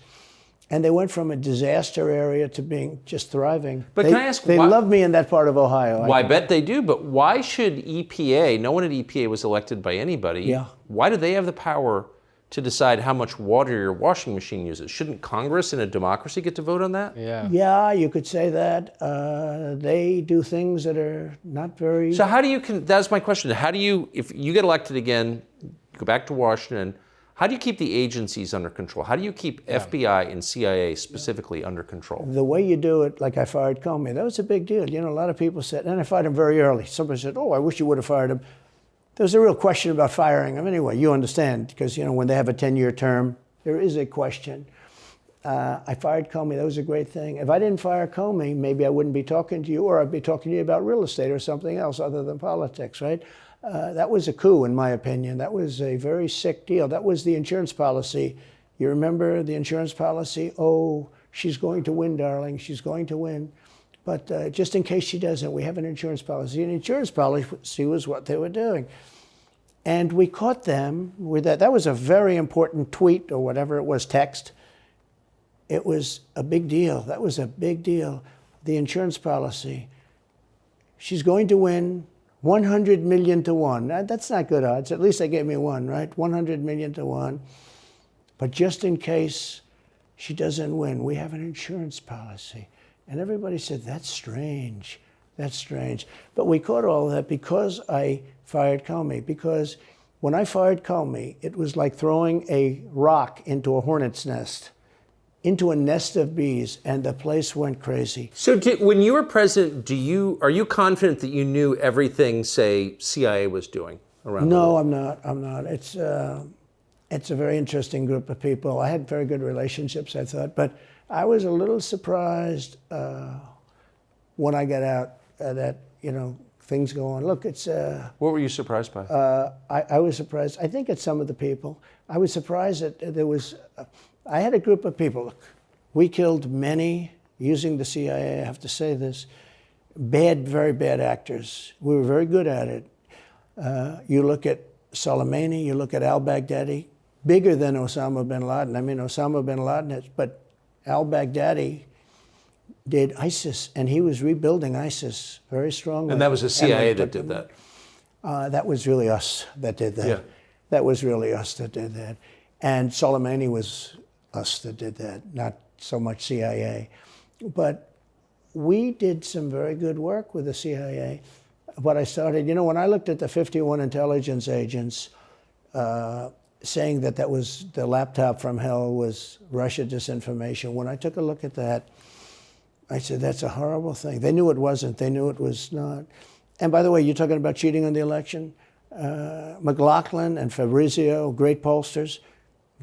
And they went from a disaster area to being just thriving. But can I ask They love me in that part of Ohio. Well, I bet they do, but why should EPA, no one at EPA was elected by anybody, Yeah. Why do they have the power to decide how much water your washing machine uses? Shouldn't Congress in a democracy get to vote on that? Yeah. Yeah, you could say that. They do things that are not very... So how do you, that's my question, how do you, if you get elected again, go back to Washington, how do you keep the agencies under control? How do you keep FBI and CIA specifically under control? The way you do it, like I fired Comey, that was a big deal. You know, a lot of people said, and I fired him very early. Somebody said, oh, I wish you would have fired him. There was a real question about firing him. Anyway, you understand, because, you know, when they have a 10-year term, there is a question. I fired Comey. That was a great thing. If I didn't fire Comey, maybe I wouldn't be talking to you, or I'd be talking to you about real estate or something else other than politics, right? That was a coup, in my opinion. That was a very sick deal. That was the insurance policy. You remember the insurance policy? Oh, she's going to win, darling. She's going to win. But just in case she doesn't, we have an insurance policy. And insurance policy was what they were doing. And we caught them with that. That was a very important tweet or whatever it was, text. It was a big deal. That was a big deal. The insurance policy. She's going to win 100 million to 1. That's not good odds. At least they gave me 1, right? 100 million to 1. But just in case she doesn't win, we have an insurance policy. And everybody said, that's strange. That's strange. But we caught all of that because I fired Comey. Because when I fired Comey, it was like throwing a rock into a hornet's nest, into a nest of bees, and the place went crazy. So when you were president, are you confident that you knew everything, say, CIA was doing around the world? No, I'm not. It's It's a very interesting group of people. I had very good relationships, I thought, but I was a little surprised when I got out that, things go on. Look, it's... what were you surprised by? I was surprised. I think it's some of the people. I was surprised that there was... I had a group of people. Look, we killed many, using the CIA, I have to say this, very bad actors. We were very good at it. You look at Soleimani, you look at al-Baghdadi, bigger than Osama bin Laden. I mean, Osama bin Laden, but al-Baghdadi did ISIS, and he was rebuilding ISIS very strongly. And that was the CIA that did that? That was really us that did that. Yeah. That was really us that did that. And Soleimani was us that did that, not so much CIA. But we did some very good work with the CIA. What I started, when I looked at the 51 intelligence agents saying that was the laptop from hell was Russia disinformation, when I took a look at that, I said, that's a horrible thing. They knew it wasn't. They knew it was not. And by the way, you're talking about cheating on the election? McLaughlin and Fabrizio, great pollsters,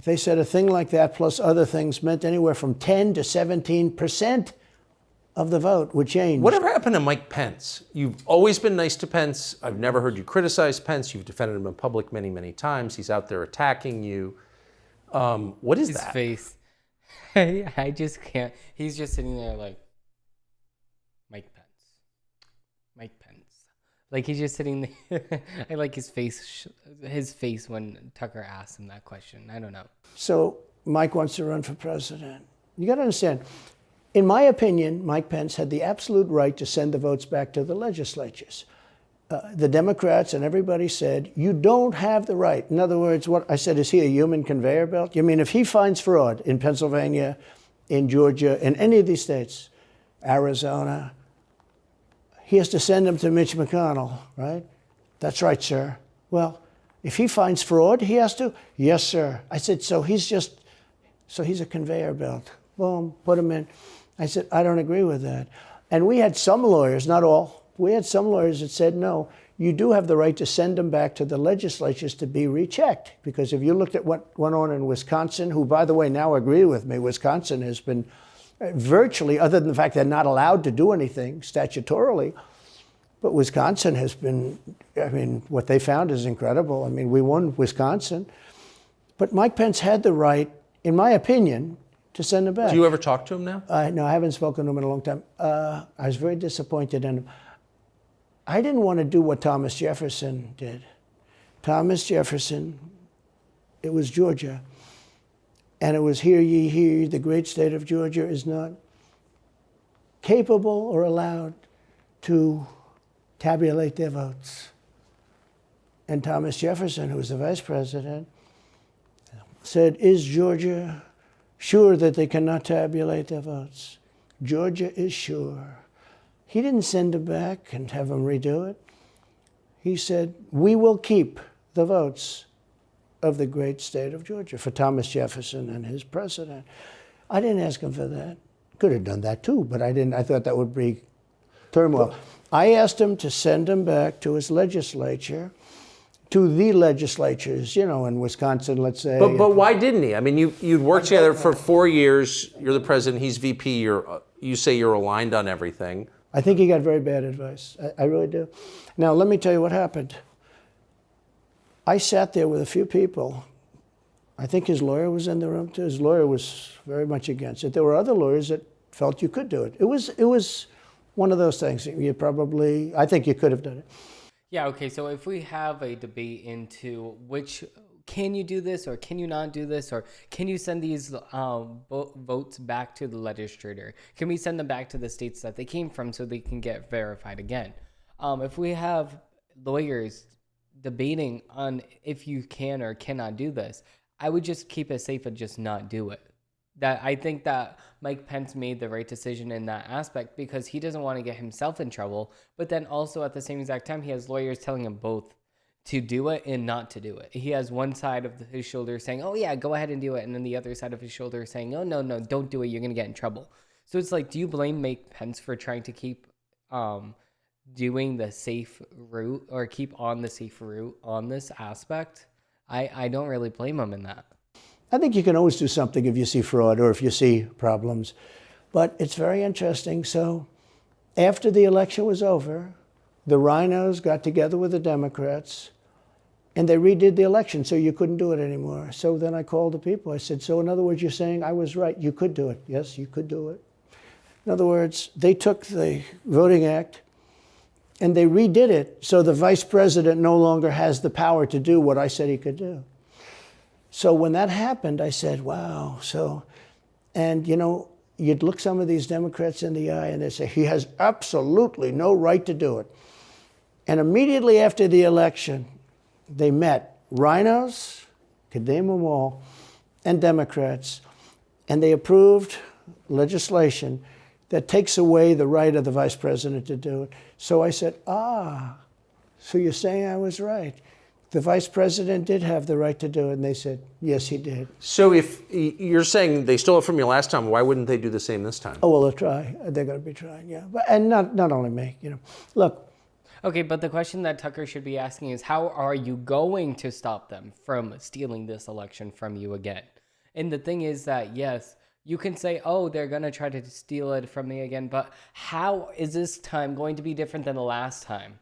they said a thing like that plus other things meant anywhere from 10 to 17% of the vote would change. Whatever happened to Mike Pence? You've always been nice to Pence. I've never heard you criticize Pence. You've defended him in public many, many times. He's out there attacking you. What is that? His face. I just can't. He's just sitting there like, Mike Pence. Mike Pence. Like he's just sitting there. I like his face when Tucker asked him that question. I don't know. So Mike wants to run for president. You got to understand, in my opinion, Mike Pence had the absolute right to send the votes back to the legislatures. The Democrats and everybody said, you don't have the right. In other words, what I said, is he a human conveyor belt? You mean if he finds fraud in Pennsylvania, in Georgia, in any of these states, Arizona, he has to send them to Mitch McConnell, right? That's right, sir. Well, if he finds fraud, he has to? Yes, sir. I said, so he's a conveyor belt. Boom, put him in. I said, I don't agree with that. And we had some lawyers, not all, we had some lawyers that said, no, you do have the right to send them back to the legislatures to be rechecked. Because if you looked at what went on in Wisconsin, who, by the way, now agree with me, Wisconsin has been virtually, other than the fact they're not allowed to do anything statutorily, but Wisconsin has been, what they found is incredible. We won Wisconsin. But Mike Pence had the right, in my opinion, to send him back. Do you ever talk to him now? No, I haven't spoken to him in a long time. I was very disappointed in him. I didn't want to do what Thomas Jefferson did. Thomas Jefferson, it was Georgia. And it was, hear ye, hear ye, the great state of Georgia is not capable or allowed to tabulate their votes. And Thomas Jefferson, who was the vice president, said, is Georgia sure that they cannot tabulate their votes? Georgia is sure. He didn't send them back and have them redo it. He said, we will keep the votes of the great state of Georgia for Thomas Jefferson and his president. I didn't ask him for that. Could have done that too, but I didn't. I thought that would be turmoil. I asked him to send him back to his legislature, to the legislatures, in Wisconsin, let's say. But why didn't he? You'd worked together for 4 years. You're the president. He's VP. You say you're aligned on everything. I think he got very bad advice. I really do. Now, let me tell you what happened. I sat there with a few people. I think his lawyer was in the room too. His lawyer was very much against it. There were other lawyers that felt you could do it. It was one of those things. I think you could have done it. Yeah, okay, so if we have a debate into can you do this or can you not do this, or can you send these votes back to the legislature? Can we send them back to the states that they came from so they can get verified again? If we have lawyers debating on if you can or cannot do this, I would just keep it safe and just not do it. That I think that Mike Pence made the right decision in that aspect because he doesn't want to get himself in trouble, but then also at the same exact time, he has lawyers telling him both to do it and not to do it. He has one side of his shoulder saying, oh yeah, go ahead and do it. And then the other side of his shoulder saying, oh, no, don't do it. You're going to get in trouble. So it's like, do you blame Mike Pence for trying to keep doing the safe route or keep on the safe route on this aspect? I don't really blame him in that. I think you can always do something if you see fraud or if you see problems. But it's very interesting. So after the election was over, the rhinos got together with the Democrats and they redid the election, so you couldn't do it anymore. So then I called the people. I said, so in other words, you're saying I was right. You could do it. Yes, you could do it. In other words, they took the Voting Act and they redid it so the vice president no longer has the power to do what I said he could do. So when that happened, I said, wow. So, and you know, you'd look some of these Democrats in the eye and they'd say, he has absolutely no right to do it. And immediately after the election, they met rhinos, could name them all, and Democrats, and they approved legislation that takes away the right of the vice president to do it. So I said, so you're saying I was right. The vice president did have the right to do it, and they said, yes, he did. So if you're saying they stole it from you last time, why wouldn't they do the same this time? Oh, well, they'll try. They're going to be trying, yeah. But, and not only me, you know. Look. Okay, but the question that Tucker should be asking is, how are you going to stop them from stealing this election from you again? And the thing is that, yes, you can say, oh, they're going to try to steal it from me again, but how is this time going to be different than the last time?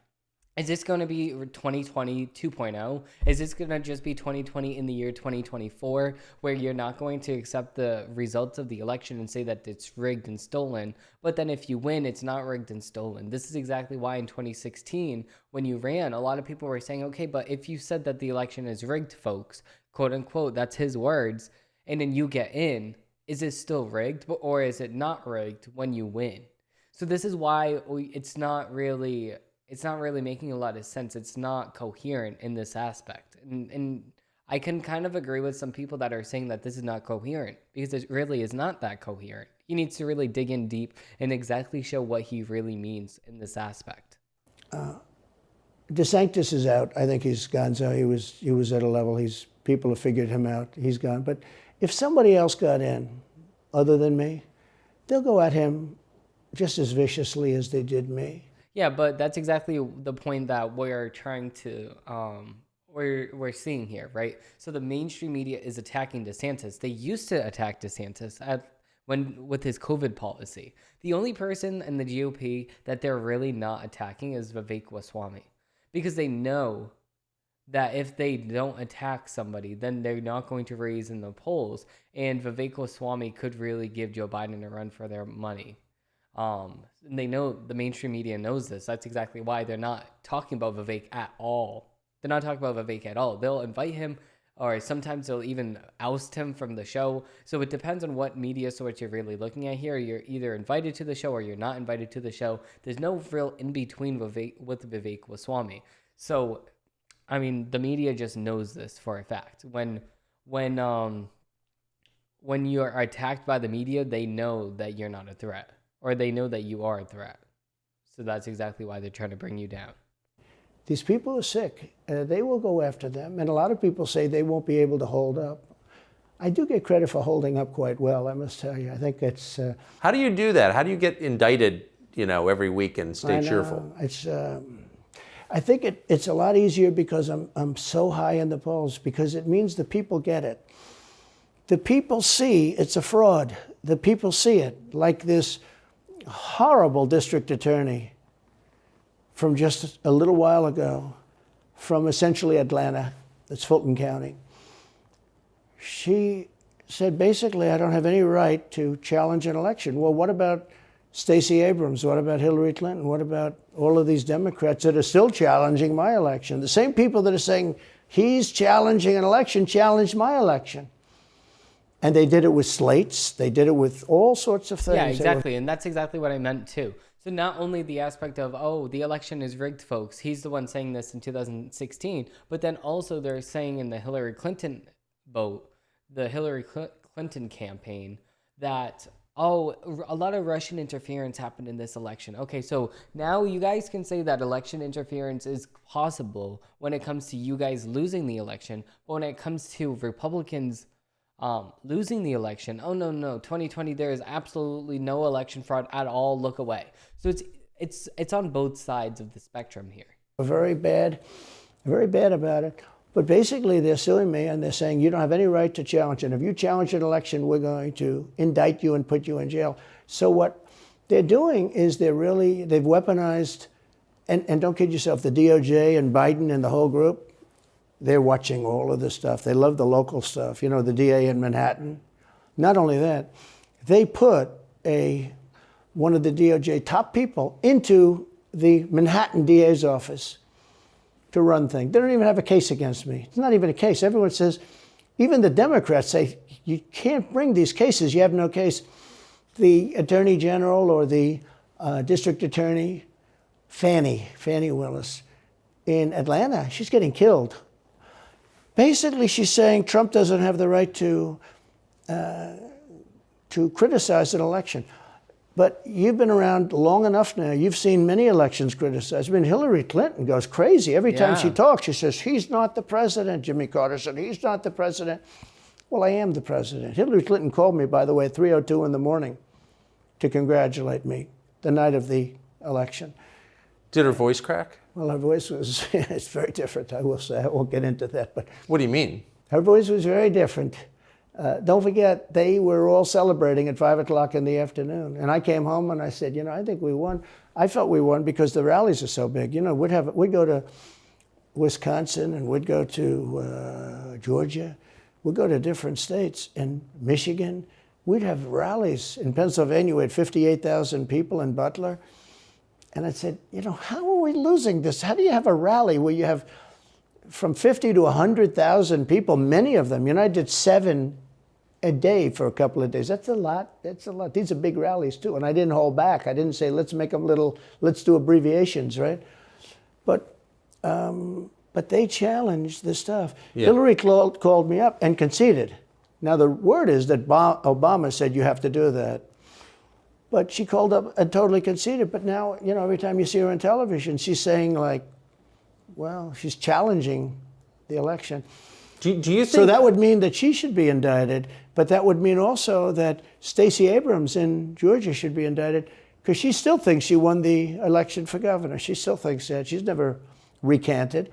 Is this going to be 2020 2.0? Is this going to just be 2020 in the year 2024, where you're not going to accept the results of the election and say that it's rigged and stolen, but then if you win, it's not rigged and stolen? This is exactly why in 2016, when you ran, a lot of people were saying, okay, but if you said that the election is rigged, folks, quote unquote, that's his words, and then you get in, is it still rigged, or is it not rigged when you win? So this is why it's not really making a lot of sense. It's not coherent in this aspect. And I can kind of agree with some people that are saying that this is not coherent, because it really is not that coherent. He needs to really dig in deep and exactly show what he really means in this aspect. DeSantis is out. I think he's gone. So he was at a level. People have figured him out. He's gone. But if somebody else got in, other than me, they'll go at him just as viciously as they did me. Yeah, but that's exactly the point that we're trying to, we're seeing here, right? So the mainstream media is attacking DeSantis. They used to attack DeSantis with his COVID policy. The only person in the GOP that they're really not attacking is Vivek Ramaswamy, because they know that if they don't attack somebody, then they're not going to raise in the polls. And Vivek Ramaswamy could really give Joe Biden a run for their money. They know, the mainstream media knows this. That's exactly why they're not talking about Vivek at all. They're not talking about Vivek at all. They'll invite him, or sometimes they'll even oust him from the show. So it depends on what media source you're really looking at here. You're either invited to the show or you're not invited to the show. There's no real in-between with Vivek Ramaswamy. So, I mean, the media just knows this for a fact. When you're attacked by the media, they know that you're not a threat, or they know that you are a threat. So that's exactly why they're trying to bring you down. These people are sick. They will go after them. And a lot of people say they won't be able to hold up. I do get credit for holding up quite well, I must tell you. I think it's... How do you do that? How do you get indicted, every week and stay cheerful? I think it's a lot easier because I'm so high in the polls, because it means the people get it. The people see it's a fraud. The people see it. Like this horrible district attorney from just a little while ago, from essentially Atlanta, it's Fulton County. She said, basically, I don't have any right to challenge an election. Well, what about Stacey Abrams? What about Hillary Clinton? What about all of these Democrats that are still challenging my election? The same people that are saying he's challenging an election challenged my election. And they did it with slates. They did it with all sorts of things. Yeah, exactly. And that's exactly what I meant too. So not only the aspect of, oh, the election is rigged, folks. He's the one saying this in 2016. But then also they're saying in the Hillary Clinton vote, the Hillary Clinton campaign, that, oh, a lot of Russian interference happened in this election. Okay, so now you guys can say that election interference is possible when it comes to you guys losing the election. But when it comes to Republicans losing the election, oh no, 2020, there is absolutely no election fraud at all. Look away. So it's on both sides of the spectrum here. Very bad about it. But basically, they're suing me, and they're saying, you don't have any right to challenge it. If you challenge an election, we're going to indict you and put you in jail. So what they're doing is they've weaponized, and don't kid yourself, the DOJ and Biden and the whole group, they're watching all of this stuff. They love the local stuff. You know, the DA in Manhattan. Not only that, they put one of the DOJ top people into the Manhattan DA's office to run things. They don't even have a case against me. It's not even a case. Everyone says, even the Democrats say, you can't bring these cases. You have no case. The Attorney General or the District Attorney, Fannie Willis, in Atlanta, she's getting killed. Basically, she's saying Trump doesn't have the right to criticize an election. But you've been around long enough now. You've seen many elections criticized. I mean, Hillary Clinton goes crazy. Every time she talks, she says, he's not the president. Jimmy Carter said, he's not the president. Well, I am the president. Hillary Clinton called me, by the way, at 3:02 in the morning to congratulate me the night of the election. Did her voice crack? Well, her voice was, it's very different, I will say. I won't get into that. But what do you mean? Her voice was very different. Don't forget, they were all celebrating at 5 o'clock in the afternoon. And I came home and I said, you know, I think we won. I felt we won because the rallies are so big. You know, we'd go to Wisconsin and we'd go to Georgia. We'd go to different states. In Michigan, we'd have rallies. In Pennsylvania, we had 58,000 people in Butler. And I said, you know, how are we losing this? How do you have a rally where you have from 50 to 100,000 people, many of them? You know, I did 7 a day for a couple of days. That's a lot. That's a lot. These are big rallies, too. And I didn't hold back. I didn't say, let's make them let's do abbreviations, right? But they challenged this stuff. Yeah. Hillary called me up and conceded. Now, the word is that Obama said you have to do that. But she called up and totally conceded. But now, you know, every time you see her on television, she's saying, like, well, she's challenging the election. Do you think... So that would mean that she should be indicted, but that would mean also that Stacey Abrams in Georgia should be indicted because she still thinks she won the election for governor. She still thinks that. She's never recanted.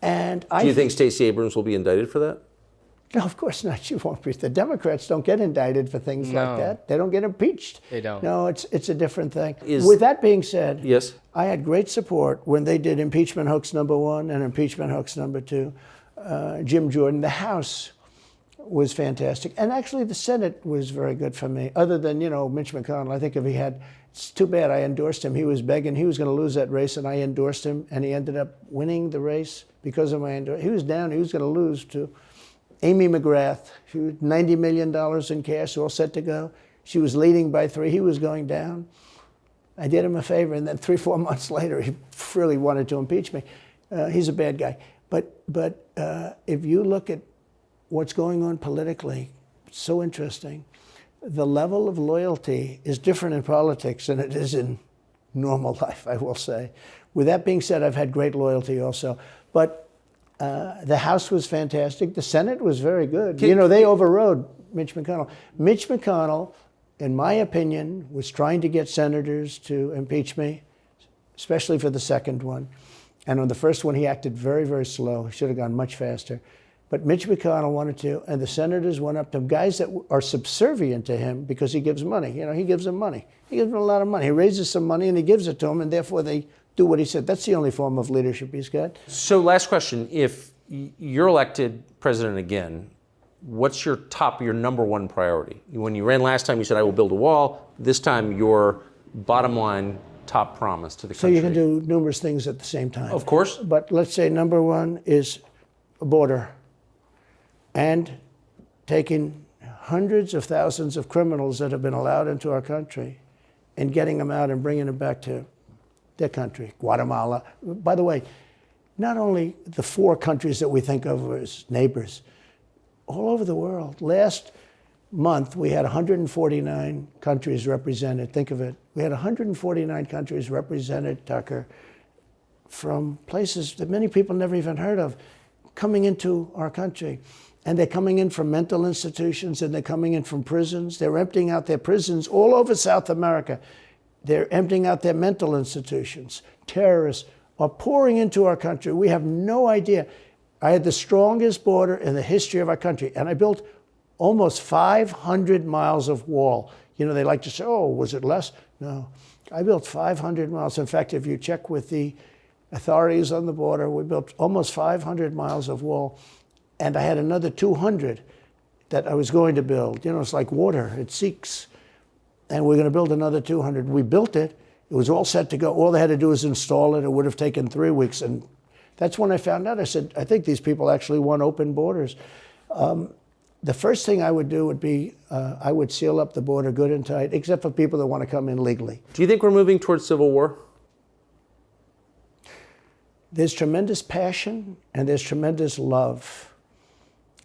And do you think Stacey Abrams will be indicted for that? No, of course not. She won't be. The Democrats don't get indicted for things like that. They don't get impeached. They don't. No, it's a different thing. With that being said, yes, I had great support when they did impeachment hoax #1 and impeachment hoax #2. Jim Jordan, the House was fantastic. And actually the Senate was very good for me, other than, you know, Mitch McConnell. I think if he had, it's too bad I endorsed him. He was begging, he was going to lose that race, and I endorsed him, and he ended up winning the race because of my endorsement. He was down, he was going to lose to Amy McGrath. She was $90 million in cash, all set to go. She was leading by 3. He was going down. I did him a favor, and then 3-4 months later, he really wanted to impeach me. He's a bad guy. But if you look at what's going on politically, it's so interesting. The level of loyalty is different in politics than it is in normal life, I will say. With that being said, I've had great loyalty also. But the House was fantastic. The Senate was very good. You know, they overrode Mitch McConnell. Mitch McConnell, in my opinion, was trying to get senators to impeach me, especially for the second one. And on the first one, he acted very, very slow. He should have gone much faster. But Mitch McConnell wanted to, and the senators went up to him, guys that are subservient to him because he gives money. You know, he gives them money. He gives them a lot of money. He raises some money and he gives it to them, and therefore they do what he said. That's the only form of leadership he's got. So last question, if you're elected president again, what's your number one priority? When you ran last time, you said, I will build a wall. This time, your bottom line top promise to the country. So you can do numerous things at the same time. Of course. But let's say number one is a border and taking hundreds of thousands of criminals that have been allowed into our country and getting them out and bringing them back to their country, Guatemala. By the way, not only the 4 countries that we think of as neighbors, all over the world. Last month, we had 149 countries represented. Think of it. We had 149 countries represented, Tucker, from places that many people never even heard of, coming into our country. And they're coming in from mental institutions, and they're coming in from prisons. They're emptying out their prisons all over South America. They're emptying out their mental institutions. Terrorists are pouring into our country. We have no idea. I had the strongest border in the history of our country, and I built almost 500 miles of wall. You know, they like to say, oh, was it less? No. I built 500 miles. In fact, if you check with the authorities on the border, we built almost 500 miles of wall, and I had another 200 that I was going to build. You know, it's like water, it seeks. And we're going to build another 200. We built it. It was all set to go. All they had to do was install it. It would have taken 3 weeks. And that's when I found out. I said, I think these people actually want open borders. The first thing I would do would be I would seal up the border good and tight, except for people that want to come in legally. Do you think we're moving towards civil war? There's tremendous passion and there's tremendous love.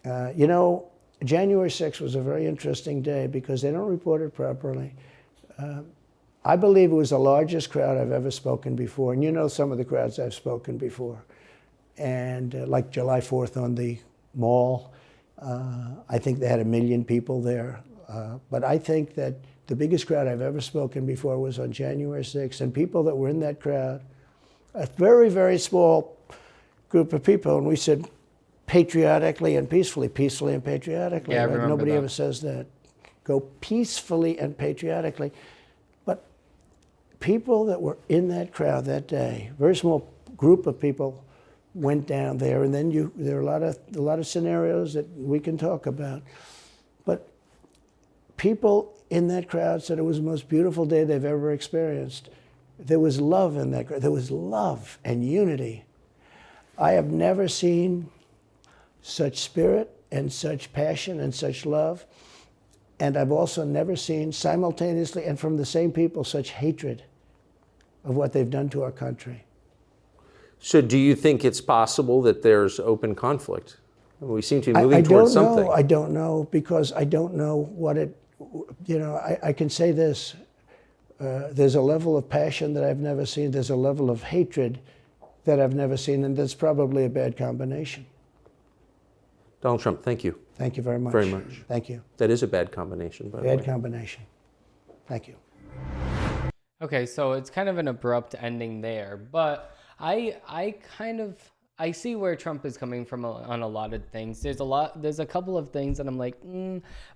You know, January 6th was a very interesting day because they don't report it properly. I believe it was the largest crowd I've ever spoken before. And you know some of the crowds I've spoken before. And like July 4th on the mall, I think they had 1 million people there. But I think that the biggest crowd I've ever spoken before was on January 6th. And people that were in that crowd, a very, very small group of people, and we said patriotically and peacefully, peacefully and patriotically. Yeah, right? Nobody that. ever says that. Go peacefully and patriotically. But people that were in that crowd that day, very small group of people, went down there, and then there are a lot of scenarios that we can talk about. But people in that crowd said it was the most beautiful day they've ever experienced. There was love in that crowd. There was love and unity. I have never seen such spirit and such passion and such love. And I've also never seen simultaneously and from the same people such hatred of what they've done to our country. So do you think it's possible that there's open conflict? We seem to be moving towards something. I don't know, because I don't know what it, you know, I can say this. There's a level of passion that I've never seen. There's a level of hatred that I've never seen, and that's probably a bad combination. Donald Trump, thank you. Thank you very much. Very much. Thank you. That is a bad combination, by the way. Bad combination. Thank you. Okay, so it's kind of an abrupt ending there, but I see where Trump is coming from on a lot of things. There's a couple of things that I'm like,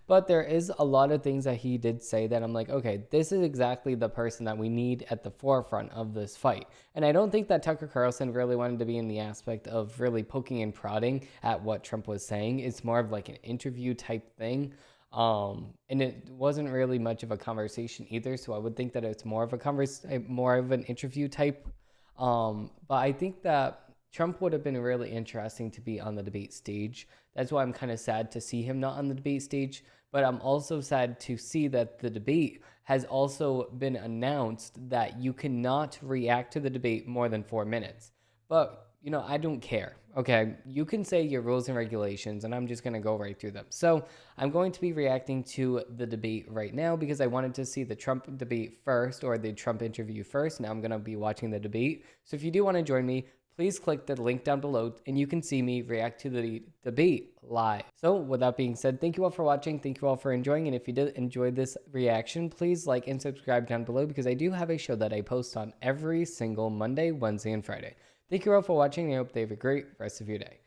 but there is a lot of things that he did say that I'm like, okay, this is exactly the person that we need at the forefront of this fight. And I don't think that Tucker Carlson really wanted to be in the aspect of really poking and prodding at what Trump was saying. It's more of like an interview type thing. And it wasn't really much of a conversation either. So I would think that it's more of an interview type. But I think that Trump would have been really interesting to be on the debate stage. That's why I'm kind of sad to see him not on the debate stage. But I'm also sad to see that the debate has also been announced that you cannot react to the debate more than 4 minutes. But, you know, I don't care. Okay, you can say your rules and regulations, and I'm just going to go right through them. So I'm going to be reacting to the debate right now because I wanted to see the Trump debate first, or the Trump interview first. Now I'm going to be watching the debate. So if you do want to join me, please click the link down below and you can see me react to the debate live. So with that being said, thank you all for watching. Thank you all for enjoying. And if you did enjoy this reaction, please like and subscribe down below because I do have a show that I post on every single Monday, Wednesday, and Friday. Thank you all for watching. I hope they have a great rest of your day.